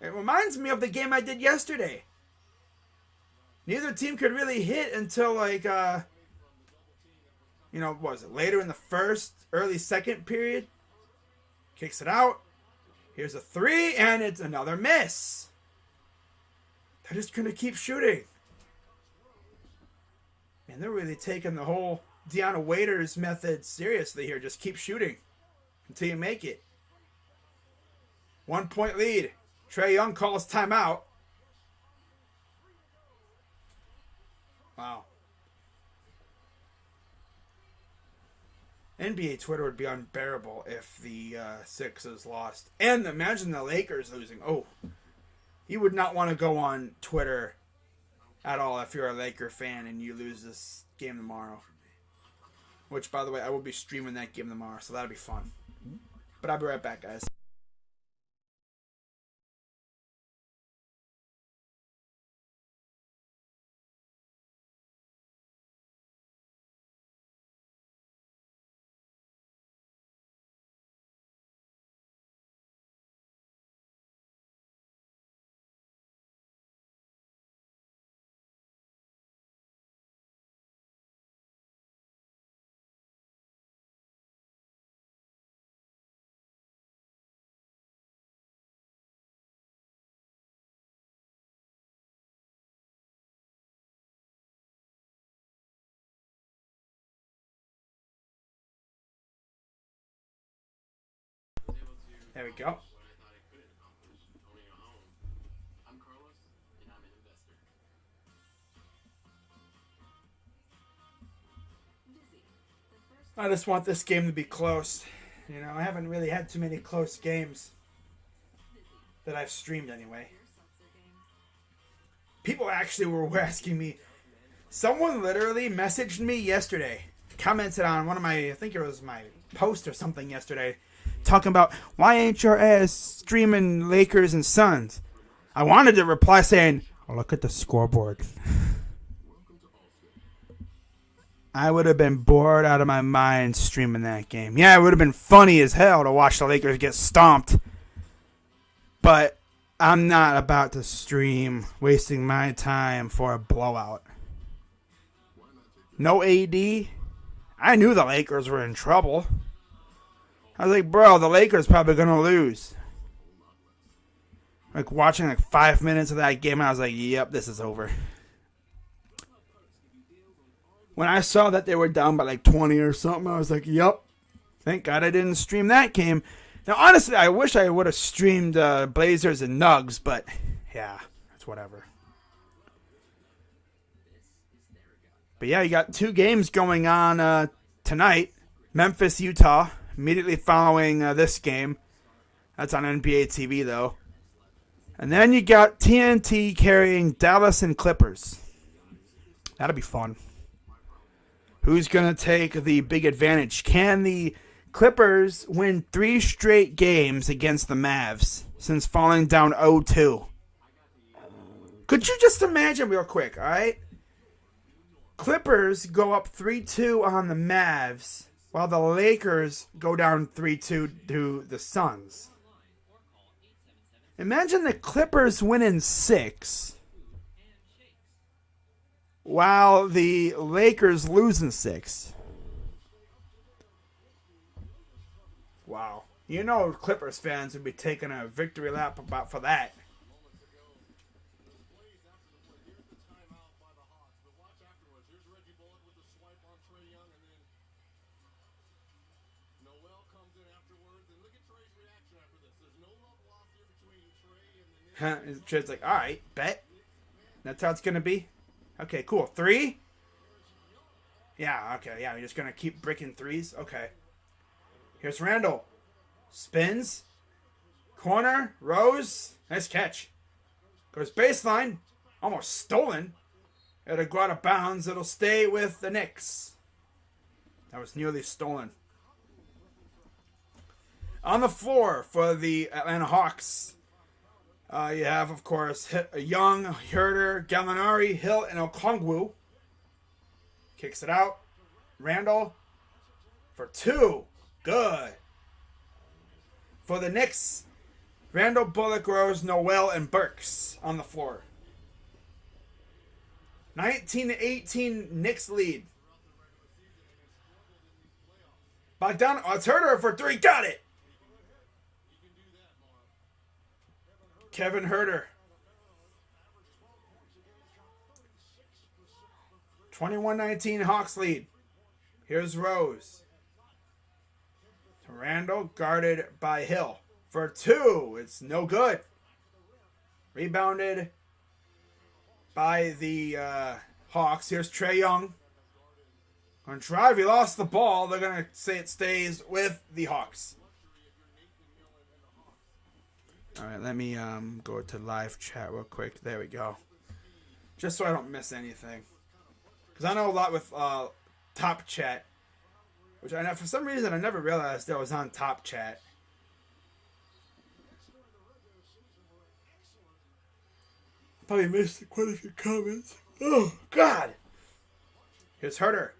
S1: It reminds me of the game I did yesterday. Neither team could really hit until what was it? Later in the first, early second period. Kicks it out. Here's a three, and it's another miss. They're just going to keep shooting. And they're really taking the whole Deanna Waiters method seriously here. Just keep shooting until you make it. 1 point lead. Trey Young calls timeout. Wow. NBA Twitter would be unbearable if the Sixers lost. And imagine the Lakers losing. Oh, you would not want to go on Twitter at all if you're a Laker fan and you lose this game tomorrow. Which, by the way, I will be streaming that game tomorrow, so that'll be fun. But I'll be right back, guys. There we go. I just want this game to be close. I haven't really had too many close games that I've streamed anyway. People actually were asking me. Someone literally messaged me yesterday, commented on one of my, I think it was my post or something yesterday, talking about, why ain't your ass streaming Lakers and Suns? I wanted to reply saying, oh, look at the scoreboard. I would have been bored out of my mind streaming that game. Yeah, it would have been funny as hell to watch the Lakers get stomped. But I'm not about to stream wasting my time for a blowout. No AD. I knew the Lakers were in trouble. I was like, bro, the Lakers probably going to lose. Watching 5 minutes of that game, I was like, yep, this is over. When I saw that they were down by 20 or something, I was like, yep, thank God I didn't stream that game. Now, honestly, I wish I would have streamed Blazers and Nugs, but yeah, it's whatever. But yeah, you got 2 games going on tonight. Memphis, Utah. Immediately following this game. That's on NBA TV, though. And then you got TNT carrying Dallas and Clippers. That'll be fun. Who's going to take the big advantage? Can the Clippers win 3 straight games against the Mavs since falling down 0-2? Could you just imagine real quick, all right? Clippers go up 3-2 on the Mavs, while the Lakers go down 3-2 to the Suns. Imagine the Clippers winning 6, while the Lakers losing 6. Wow. Clippers fans would be taking a victory lap for that. Trey's like, all right, bet. That's how it's going to be? Okay, cool. 3? Yeah, okay. Yeah, you're just going to keep bricking 3s? Okay. Here's Randall. Spins. Corner. Rose. Nice catch. Goes baseline. Almost stolen. It'll go out of bounds. It'll stay with the Knicks. That was nearly stolen. On the floor for the Atlanta Hawks, you have, of course, Young, Herter, Gallinari, Hill, and Okongwu. Kicks it out. Randall for 2. Good. For the Knicks, Randall, Bullock, Rose, Noel, and Burks on the floor. 19-18 Knicks lead. Bogdan, it's Herter for 3. Got it. Kevin Herter. 21-19 Hawks lead. Here's Rose. To Randall, guarded by Hill. For 2. It's no good. Rebounded by the Hawks. Here's Trey Young. On drive, he lost the ball. They're going to say it stays with the Hawks. All right, let me go to live chat real quick. There we go. Just so I don't miss anything. Because I know a lot with Top Chat. Which for some reason I never realized that was on Top Chat. Probably missed quite a few comments. Oh, God. Here's Herter.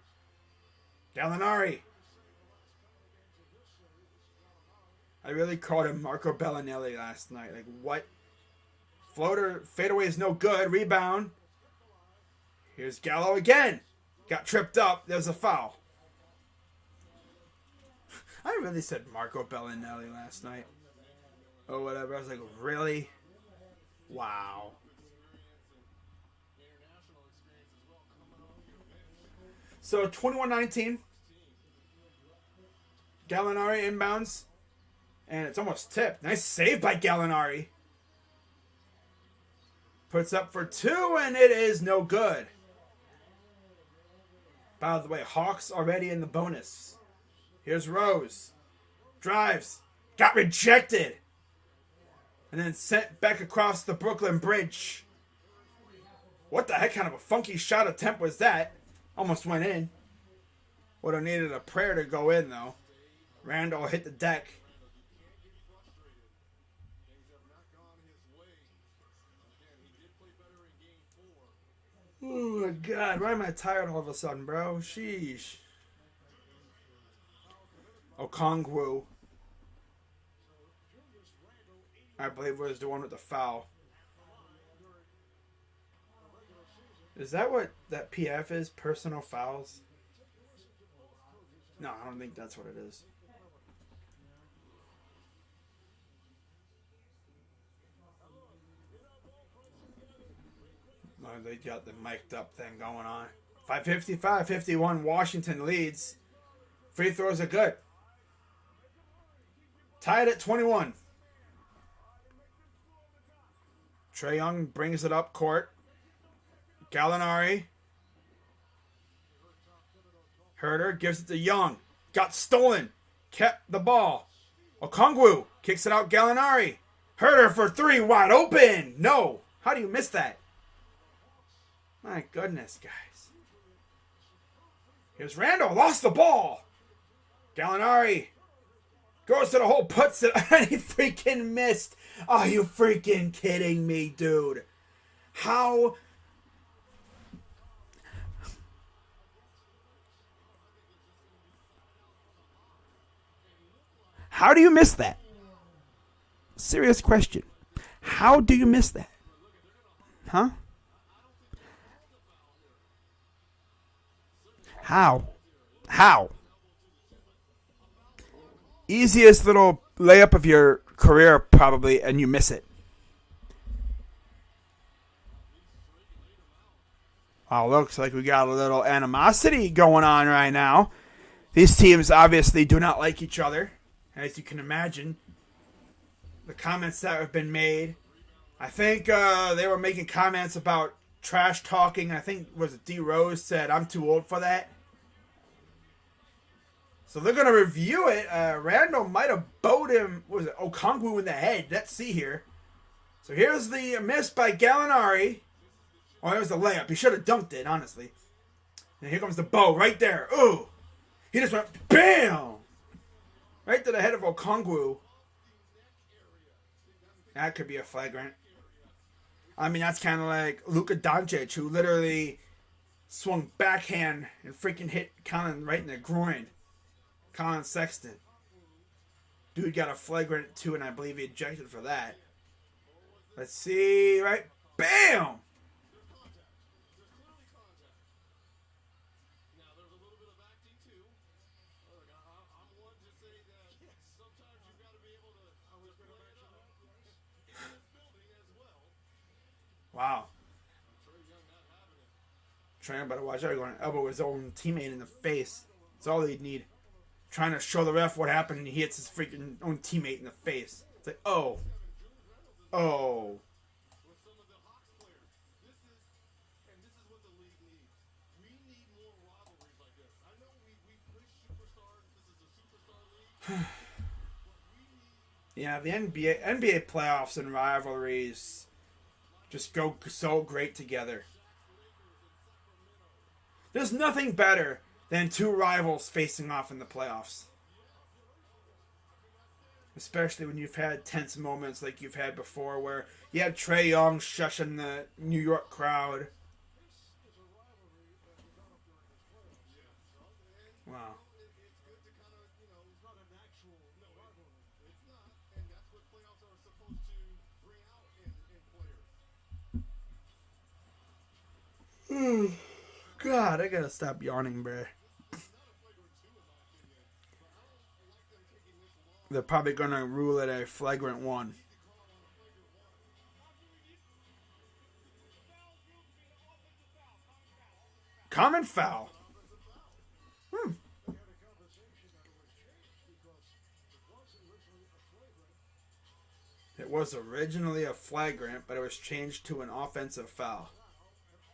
S1: Gallinari. I really called him Marco Bellinelli last night. Like, what? Floater, fadeaway is no good. Rebound. Here's Gallo again. Got tripped up. There's a foul. I really said Marco Bellinelli last night. Or whatever. I was like, really? Wow. So, 21-19. Gallinari inbounds. And it's almost tipped. Nice save by Gallinari. Puts up for 2, and it is no good. By the way, Hawks already in the bonus. Here's Rose. Drives. Got rejected. And then sent back across the Brooklyn Bridge. What the heck kind of a funky shot attempt was that? Almost went in. Would have needed a prayer to go in, though. Randall hit the deck. Oh my God, why am I tired all of a sudden, bro? Sheesh. Okongwu, I believe, was the one with the foul. Is that what that PF is? Personal fouls? No, I don't think that's what it is. Oh, they got the mic'd up thing going on. 5:55-51, Washington leads. Free throws are good. Tied at 21. Trey Young brings it up court. Gallinari. Herter gives it to Young. Got stolen. Kept the ball. Okongwu kicks it out. Gallinari. Herter for 3. Wide open. No. How do you miss that? My goodness, guys. Here's Randall. Lost the ball. Gallinari goes to the hole, puts it, and he freaking missed. Are you freaking kidding me, dude? How do you miss that? Serious question. How do you miss that? Huh? How? Easiest little layup of your career, probably, and you miss it. Wow, looks like we got a little animosity going on right now. These teams obviously do not like each other, as you can imagine. The comments that have been made. I think they were making comments about trash talking. I think was it D Rose said, "I'm too old for that." So they're going to review it. Randall might have bowed him, what was it, Okongwu in the head. Let's see here. So here's the miss by Gallinari. Oh, it was the layup. He should have dunked it, honestly. And here comes the bow right there. Ooh. He just went BAM! Right to the head of Okongwu. That could be a flagrant. I mean, that's kind of like Luka Doncic, who literally swung backhand and freaking hit Colin right in the groin. Colin Sexton. Dude got a flagrant too, and I believe he ejected for that. Let's see, right? BAM! Wow. Trey better watch out. Going to elbow his own teammate in the face. That's all he'd need. Trying to show the ref what happened, and he hits his freaking own teammate in the face. It's like, oh. Oh. Yeah, the NBA playoffs and rivalries just go so great together. There's nothing better than two rivals facing off in the playoffs. Especially when you've had tense moments like you've had before, where you had Trey Young shushing the New York crowd. Wow. God, I gotta stop yawning, bruh. They're probably gonna rule it a flagrant one. Common foul. It was originally a flagrant, but it was changed to an offensive foul.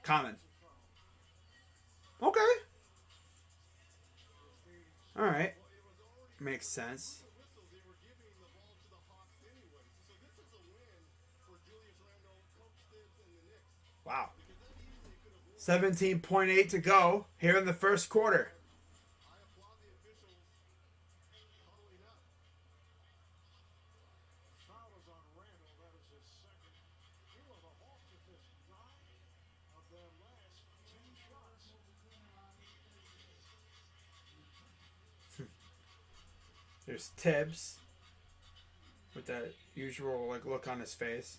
S1: Common. Okay. Alright. Makes sense. Wow. 17.8 to go here in the first quarter. There's Tibbs with that usual look on his face.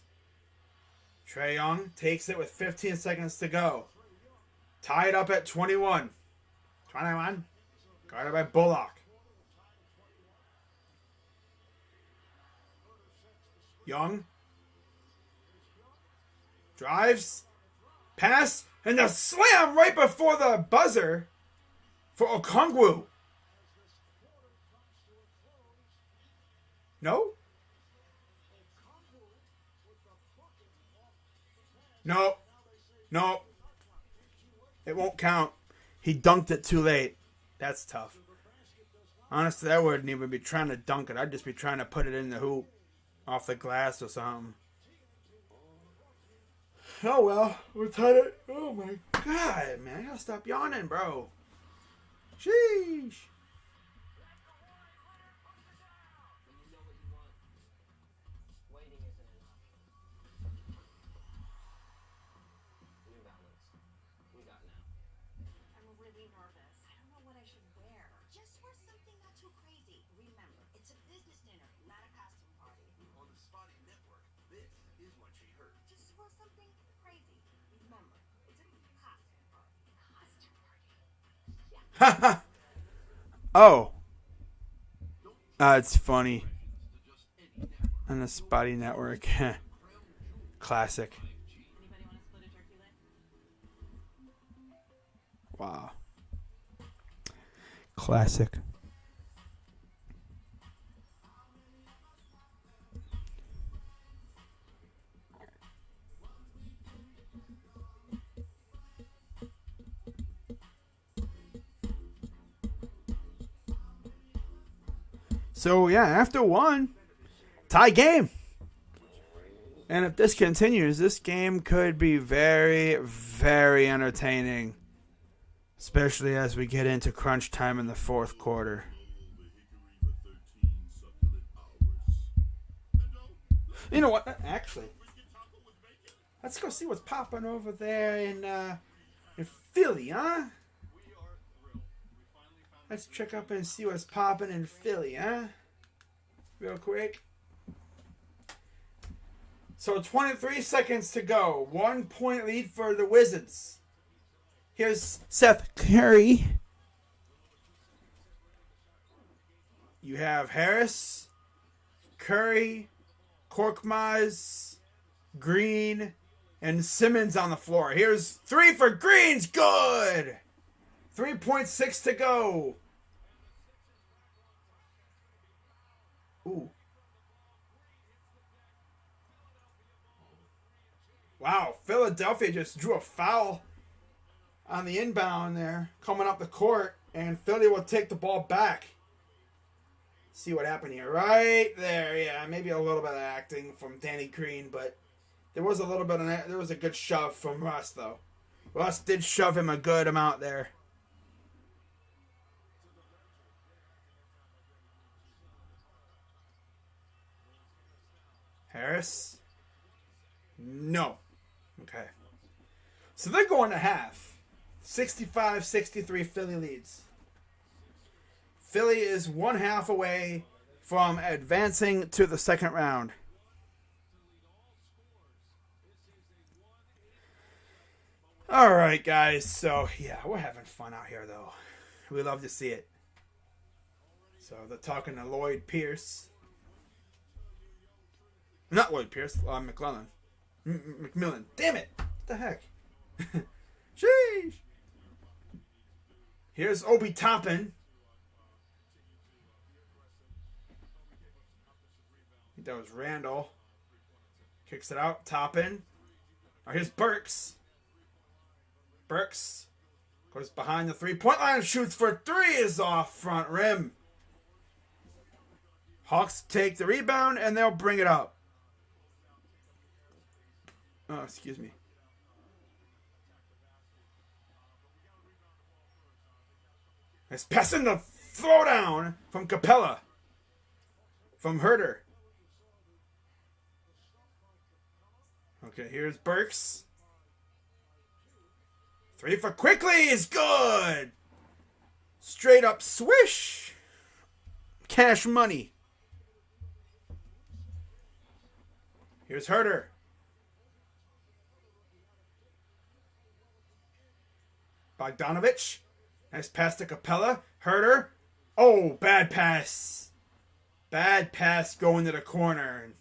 S1: Trey Young takes it with 15 seconds to go. Tied up at 21. 21. Guarded by Bullock. Young. Drives. Pass. And the slam right before the buzzer for Okongwu. No? No. No. It won't count. He dunked it too late. That's tough. Honestly, I wouldn't even be trying to dunk it. I'd just be trying to put it in the hoop. Off the glass or something. Oh well. We're tied. Oh my God, man. I gotta stop yawning, bro. Sheesh. Oh. It's funny. On the Spotty Network. Classic. Wow. Classic. So, yeah, after one, tie game. And if this continues, this game could be very, very entertaining. Especially as we get into crunch time in the fourth quarter. You know what? Actually, let's go see what's popping over there in Philly, huh? Let's check up and see what's popping in Philly, huh? Real quick. So 23 seconds to go. 1 point lead for the Wizards. Here's Seth Curry. You have Harris, Curry, Korkmaz, Green, and Simmons on the floor. Here's 3 for Green's good. 3.6 to go. Ooh. Wow, Philadelphia just drew a foul on the inbound there, coming up the court, and Philly will take the ball back. See what happened here. Right there, yeah, maybe a little bit of acting from Danny Green, but there was a little bit of there was a good shove from Russ, though. Russ did shove him a good amount there. Harris? No. Okay. So they're going to half. 65-63 Philly leads. Philly is 1 half away from advancing to the second round. All right, guys. So, yeah, we're having fun out here, though. We love to see it. So, they're talking to Lloyd Pierce. Not Lloyd Pierce, McClellan. McMillan. Damn it. What the heck? Sheesh. Here's Obi Toppin. I think that was Randall. Kicks it out. Toppin. Oh, here's Burks. Burks goes behind the three-point line. Shoots for 3. Is off front rim. Hawks take the rebound and they'll bring it up. Oh, excuse me. It's passing the throwdown from Capella. From Herter. Okay, here's Burks. 3 for Quickly is good. Straight up swish. Cash money. Here's Herter. Bogdanovich. Nice pass to Capella. Herter. Oh, bad pass. Bad pass going to the corner.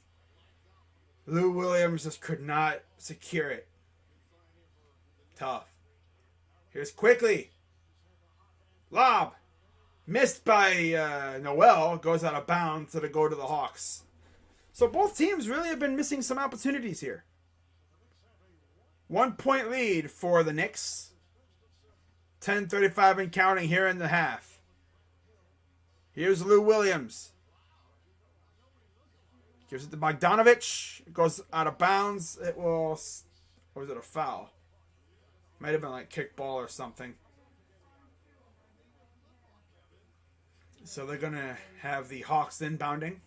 S1: Lou Williams just could not secure it. Tough. Here's Quickly. Lob. Missed by Noel. Goes out of bounds to go to the Hawks. So both teams really have been missing some opportunities here. 1 point lead for the Knicks. 10:35 and counting here in the half. Here's Lou Williams. Gives it to Bogdanovich. It goes out of bounds. It will... Or was it a foul? Might have been like kickball or something. So they're going to have the Hawks inbounding.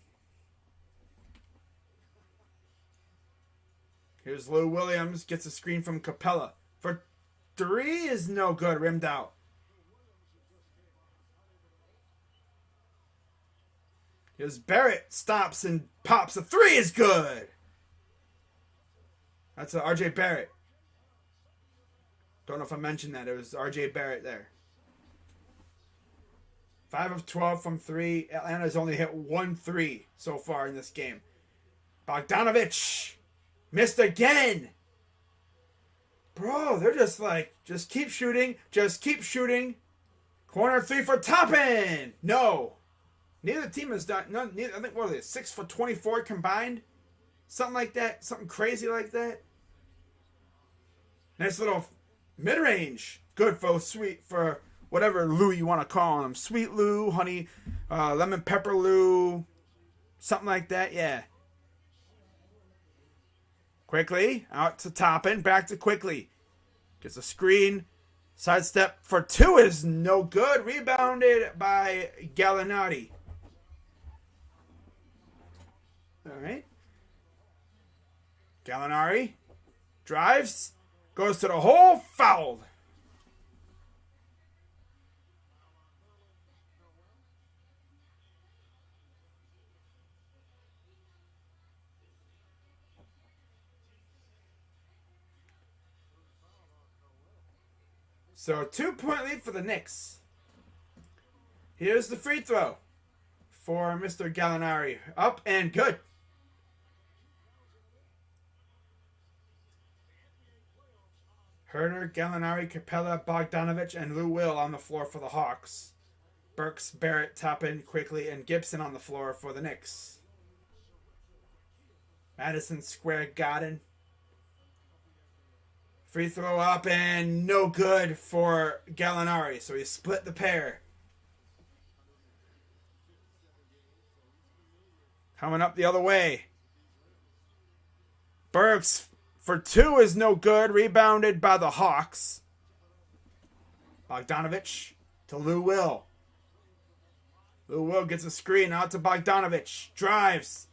S1: Here's Lou Williams. Gets a screen from Capella. For 3 is no good. Rimmed out. Here's Barrett. Stops and pops. A 3 is good. That's RJ Barrett. Don't know if I mentioned that. It was RJ Barrett there. 5 of 12 from 3. Atlanta's only hit 1 3 so far in this game. Bogdanovich. Missed again. Bro, they're just like, just keep shooting. Just keep shooting. Corner 3 for Toppin. No. Neither team has done, I think, what are they, 6 for 24 combined? Something like that. Something crazy like that. Nice little mid-range. Good for whatever Lou you want to call him. Sweet Lou, honey, lemon pepper Lou. Something like that, yeah. Quickly, out to Toppin, back to Quickly. Gets a screen. Sidestep for 2 is no good. Rebounded by Gallinari. All right. Gallinari drives, goes to the hole, fouled. So 2-point lead for the Knicks. Here's the free throw for Mr. Gallinari. Up and good. Herder, Gallinari, Capella, Bogdanovich, and Lou Will on the floor for the Hawks. Burks, Barrett, Toppin, Quickly, and Gibson on the floor for the Knicks. Madison Square Garden. Free throw up and no good for Gallinari. So he split the pair. Coming up the other way. Burks for 2 is no good. Rebounded by the Hawks. Bogdanovich to Lou Will. Lou Will gets a screen out to Bogdanovich. Drives.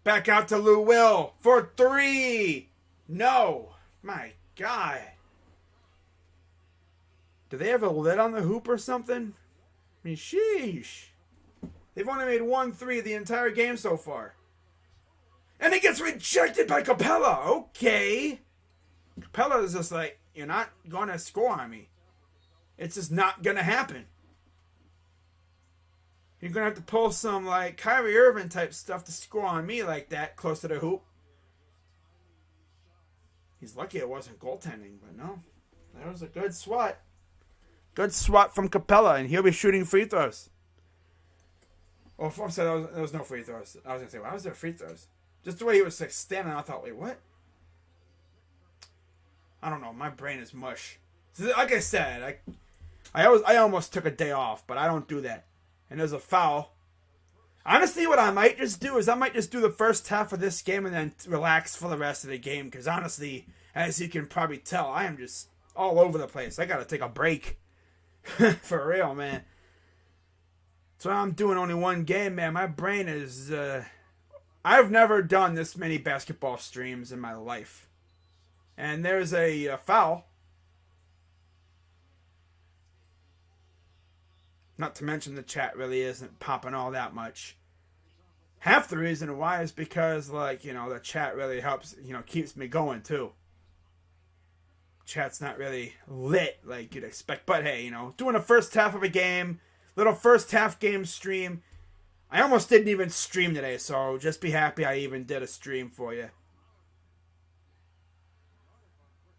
S1: Back out to Lou Will for 3. No. My God. Do they have a lid on the hoop or something? I mean, sheesh. They've only made 1 3 the entire game so far. And it gets rejected by Capella. Okay. Capella is just like, you're not going to score on me. It's just not going to happen. You're going to have to pull some like Kyrie Irving type stuff to score on me like that close to the hoop. He's lucky it wasn't goaltending, but no. That was a good swat. Good swat from Capella, and he'll be shooting free throws. Oh, I'm sorry, there was no free throws. I was going to say, why was there free throws? Just the way he was like standing, I thought, wait, what? I don't know. My brain is mush. So, like I said, I almost took a day off, but I don't do that. And there's a foul. Honestly, what I might just do is I might just do the first half of this game and then relax for the rest of the game. Because honestly, as you can probably tell, I am just all over the place. I got to take a break. For real, man. So I'm doing only 1 game, man. My brain is... I've never done this many basketball streams in my life. And there's a foul. Not to mention the chat really isn't popping all that much. Half the reason why is because, like, you know, the chat really helps, you know, keeps me going too. Chat's not really lit like you'd expect. But hey, you know, doing the first half of a game, little first half game stream. I almost didn't even stream today, so just be happy I even did a stream for you.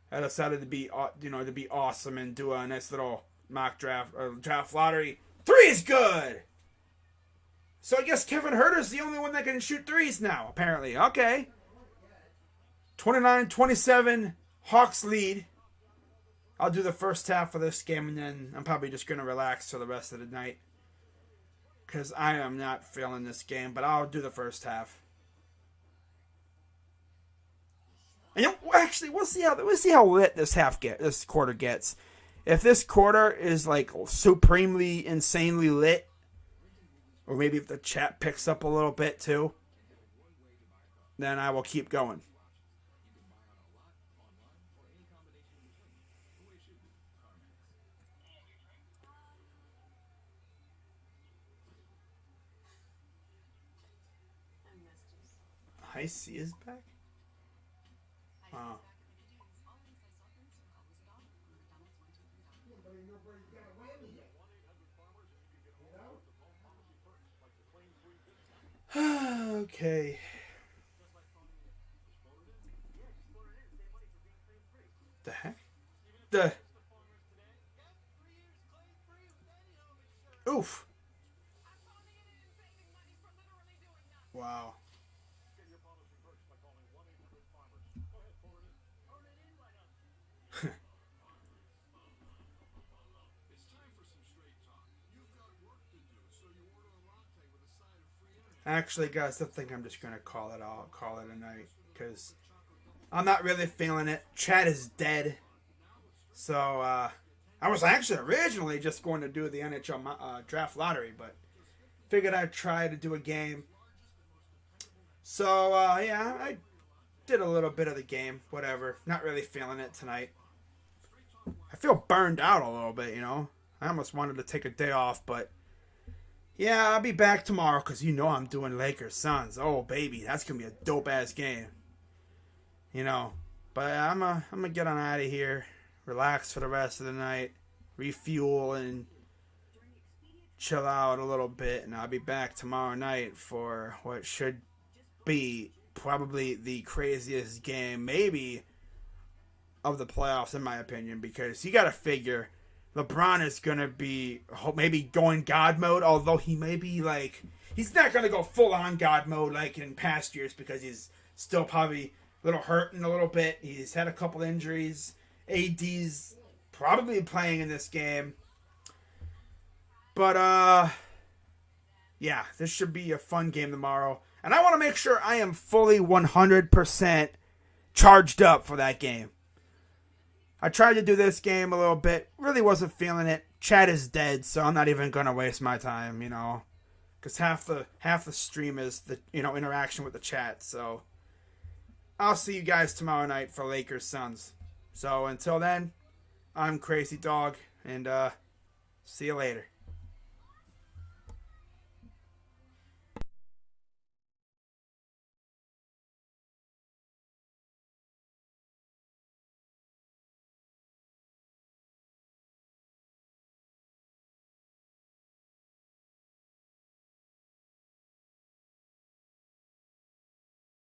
S1: I decided to be, you know, to be awesome and do a nice little mock draft or draft lottery. 3 is good. So I guess Kevin Herter's the only one that can shoot threes now, apparently. Okay. 29-27, Hawks lead. I'll do the first half of this game, and then I'm probably just going to relax for the rest of the night. Because I am not feeling this game, but I'll do the first half. And actually, we'll see how lit this quarter gets. If this quarter is like supremely, insanely lit, or maybe if the chat picks up a little bit too, then I will keep going. High C is back? Wow. Okay. The heck? Oof. Wow. Actually, guys, I think I'm just gonna call it a night because I'm not really feeling it. Chad is dead. So, I was actually originally just going to do the NHL draft lottery, but figured I'd try to do a game. So, yeah, I did a little bit of the game. Whatever. Not really feeling it tonight. I feel burned out a little bit, you know. I almost wanted to take a day off, but yeah, I'll be back tomorrow because you know I'm doing Lakers Suns. Oh, baby, that's going to be a dope-ass game. You know, but I'm gonna get on out of here, relax for the rest of the night, refuel, and chill out a little bit, and I'll be back tomorrow night for what should be probably the craziest game, maybe, of the playoffs, in my opinion, because you got to figure LeBron is going to be maybe going God mode, although he may be like, he's not going to go full on God mode like in past years because he's still probably a little hurting a little bit. He's had a couple injuries. AD's probably playing in this game. But, yeah, this should be a fun game tomorrow. And I want to make sure I am fully 100% charged up for that game. I tried to do this game a little bit. Really wasn't feeling it. Chat is dead, so I'm not even going to waste my time, you know. Because half the stream is the, you know, interaction with the chat. So I'll see you guys tomorrow night for Lakers Suns. So until then, I'm Crazy Dog, and see you later.